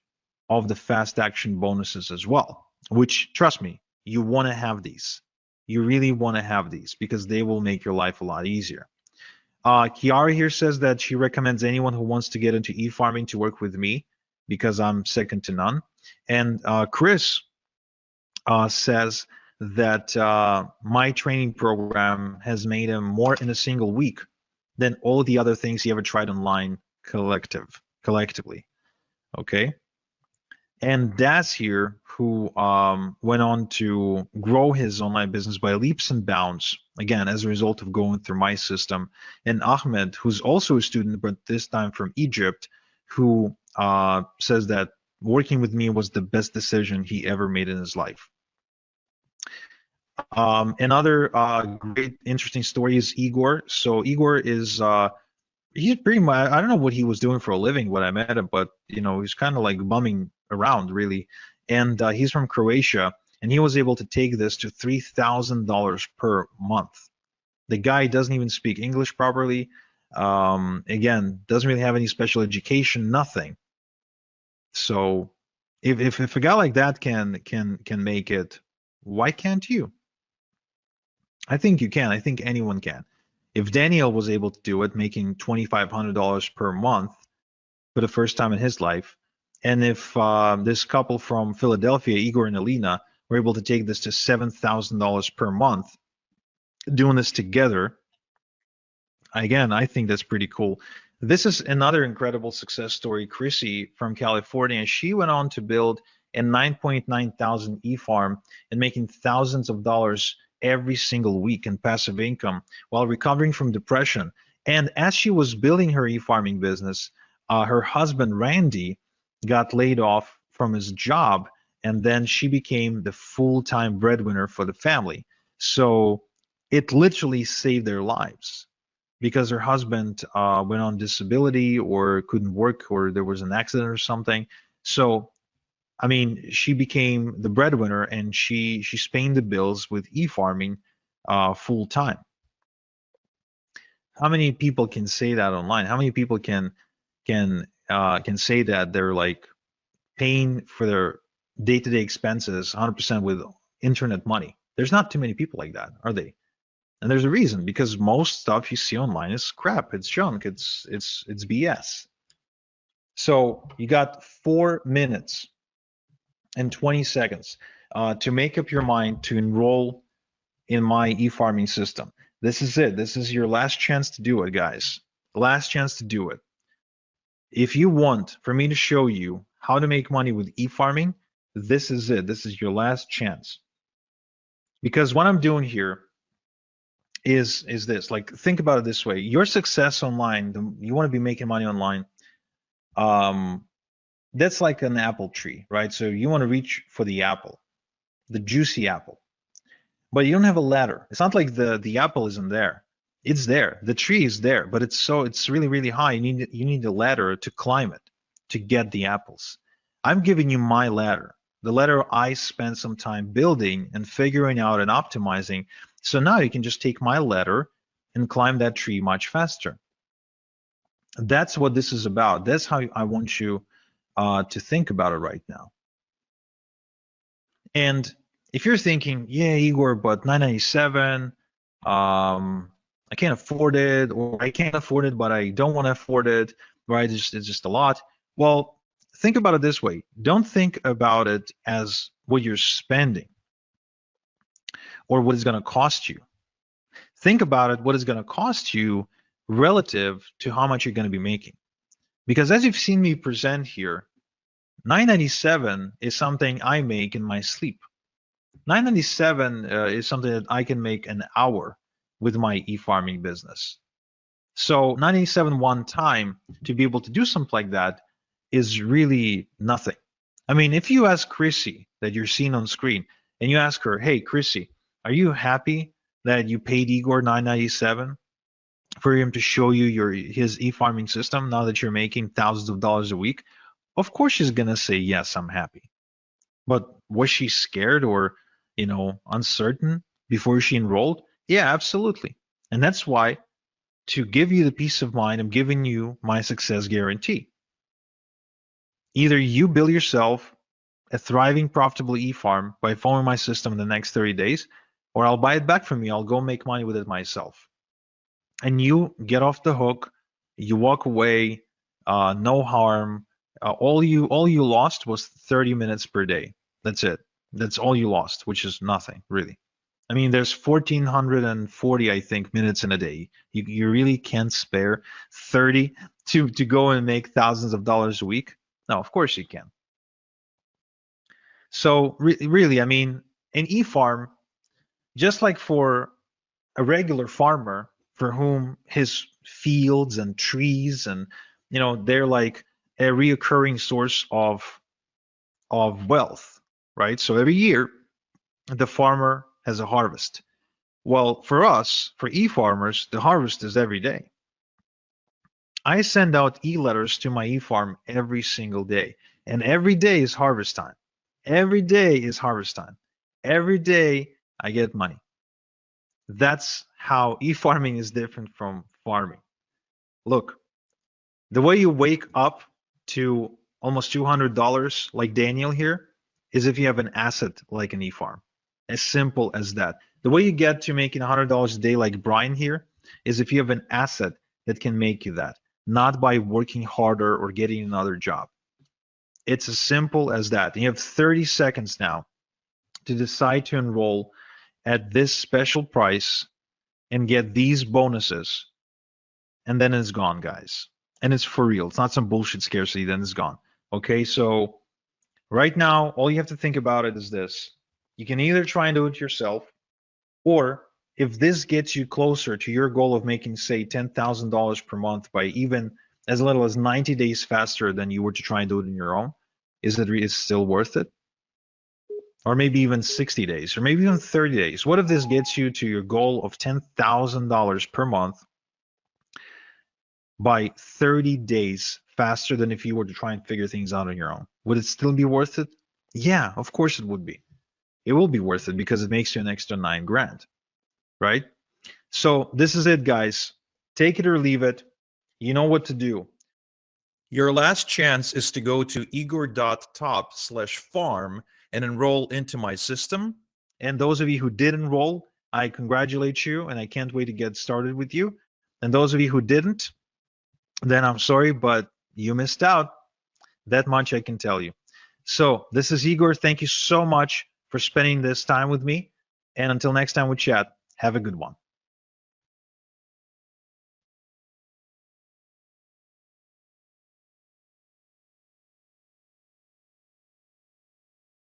of the fast action bonuses as well, which, trust me, you want to have these. You really want to have these, because they will make your life a lot easier. Kiara here says that she recommends anyone who wants to get into e-farming to work with me, because I'm second to none. And Chris says that my training program has made him more in a single week than all the other things he ever tried online collectively. Okay. And Daz here, who went on to grow his online business by leaps and bounds, again, as a result of going through my system. And Ahmed, who's also a student, but this time from Egypt, who says that working with me was the best decision he ever made in his life. Another great, interesting story is Igor. So Igor is he's pretty much, I don't know what he was doing for a living when I met him, but he's kind of like bumming around really. And he's from Croatia, and he was able to take this to $3,000 per month. The guy doesn't even speak English properly. Again, doesn't really have any special education, nothing. So if a guy like that can make it, why can't you? I think you can. I think anyone can. If Daniel was able to do it, making $2,500 per month for the first time in his life, and if this couple from Philadelphia, Igor and Alina, were able to take this to $7,000 per month, doing this together, again, I think that's pretty cool. This is another incredible success story, Chrissy from California. She went on to build a 9.9 thousand e-farm and making thousands of dollars every single week in passive income while recovering from depression. And as she was building her e-farming business, her husband, Randy, got laid off from his job, and then she became the full-time breadwinner for the family. So it literally saved their lives because her husband went on disability or couldn't work or there was an accident or something. So, I mean, she became the breadwinner and she's paying the bills with e-farming full time. How many people can say that online? How many people can say that they're like paying for their day-to-day expenses 100% with internet money? There's not too many people like that, are they? And there's a reason, because most stuff you see online is crap, it's junk, it's BS. So you got 4 minutes and 20 seconds to make up your mind to enroll in my e-farming system. This is it. This is your last chance to do it, guys. Last chance to do it. If you want for me to show you how to make money with e-farming, this is it. This is your last chance. Because what I'm doing here is this, like, think about it this way: your success online, you want to be making money online, um that's like an apple tree, right? So you want to reach for the apple, the juicy apple, but you don't have a ladder. It's not like the apple isn't there. It's there, the tree is there, but it's really, really high. You need a ladder to climb it to get the apples. I'm giving you my ladder, the ladder I spent some time building and figuring out and optimizing. So now you can just take my ladder and climb that tree much faster. That's what this is about. That's how I want you to think about it right now. And if you're thinking, yeah, Igor, but 997, I can't afford it, or I can't afford it, but I don't want to afford it, right? It's just a lot. Well, think about it this way. Don't think about it as what you're spending or what it's going to cost you. Think about it, what it's going to cost you relative to how much you're going to be making. Because as you've seen me present here, 997 is something I make in my sleep. 997 is something that I can make an hour with my e-farming business. So 997 one time to be able to do something like that is really nothing. I mean, if you ask Chrissy that you're seeing on screen and you ask her, hey, Chrissy, are you happy that you paid Igor 997 for him to show you his e-farming system now that you're making thousands of dollars a week? Of course she's going to say, yes, I'm happy. But was she scared or, uncertain before she enrolled? Yeah, absolutely. And that's why, to give you the peace of mind, I'm giving you my success guarantee. Either you build yourself a thriving, profitable e-farm by following my system in the next 30 days, or I'll buy it back from you. I'll go make money with it myself. And you get off the hook, you walk away, no harm. All you lost was 30 minutes per day. That's it. That's all you lost, which is nothing really. I mean, there's 1,440, I think, minutes in a day. You really can't spare 30 to go and make thousands of dollars a week. No, of course you can. So really, I mean, an e-farm, just like for a regular farmer for whom his fields and trees and they're like a reoccurring source of wealth, right? So every year, the farmer has a harvest. Well, for us, for e-farmers, the harvest is every day. I send out e-letters to my e-farm every single day, and every day is harvest time. Every day is harvest time. Every day I get money. That's how e-farming is different from farming. Look, the way you wake up to almost $200 like Daniel here is if you have an asset like an e-farm. As simple as that. The way you get to making $100 a day like Brian here is if you have an asset that can make you that, not by working harder or getting another job. It's as simple as that. And you have 30 seconds now to decide to enroll at this special price and get these bonuses, and then it's gone, guys. And it's for real. It's not some bullshit scarcity, then it's gone. Okay, so right now, all you have to think about it is this. You can either try and do it yourself, or if this gets you closer to your goal of making, say, $10,000 per month by even as little as 90 days faster than you were to try and do it on your own, is it still worth it? Or maybe even 60 days, or maybe even 30 days. What if this gets you to your goal of $10,000 per month by 30 days faster than if you were to try and figure things out on your own? Would it still be worth it? Yeah, of course it would be. It will be worth it because it makes you an extra 9 grand, right? So this is it, guys. Take it or leave it. You know what to do. Your last chance is to go to igor.top/farm and enroll into my system. And those of you who did enroll, I congratulate you and I can't wait to get started with you. And those of you who didn't, then I'm sorry, but you missed out. That much I can tell you. So this is Igor. Thank you so much for spending this time with me. And until next time we chat, have a good one.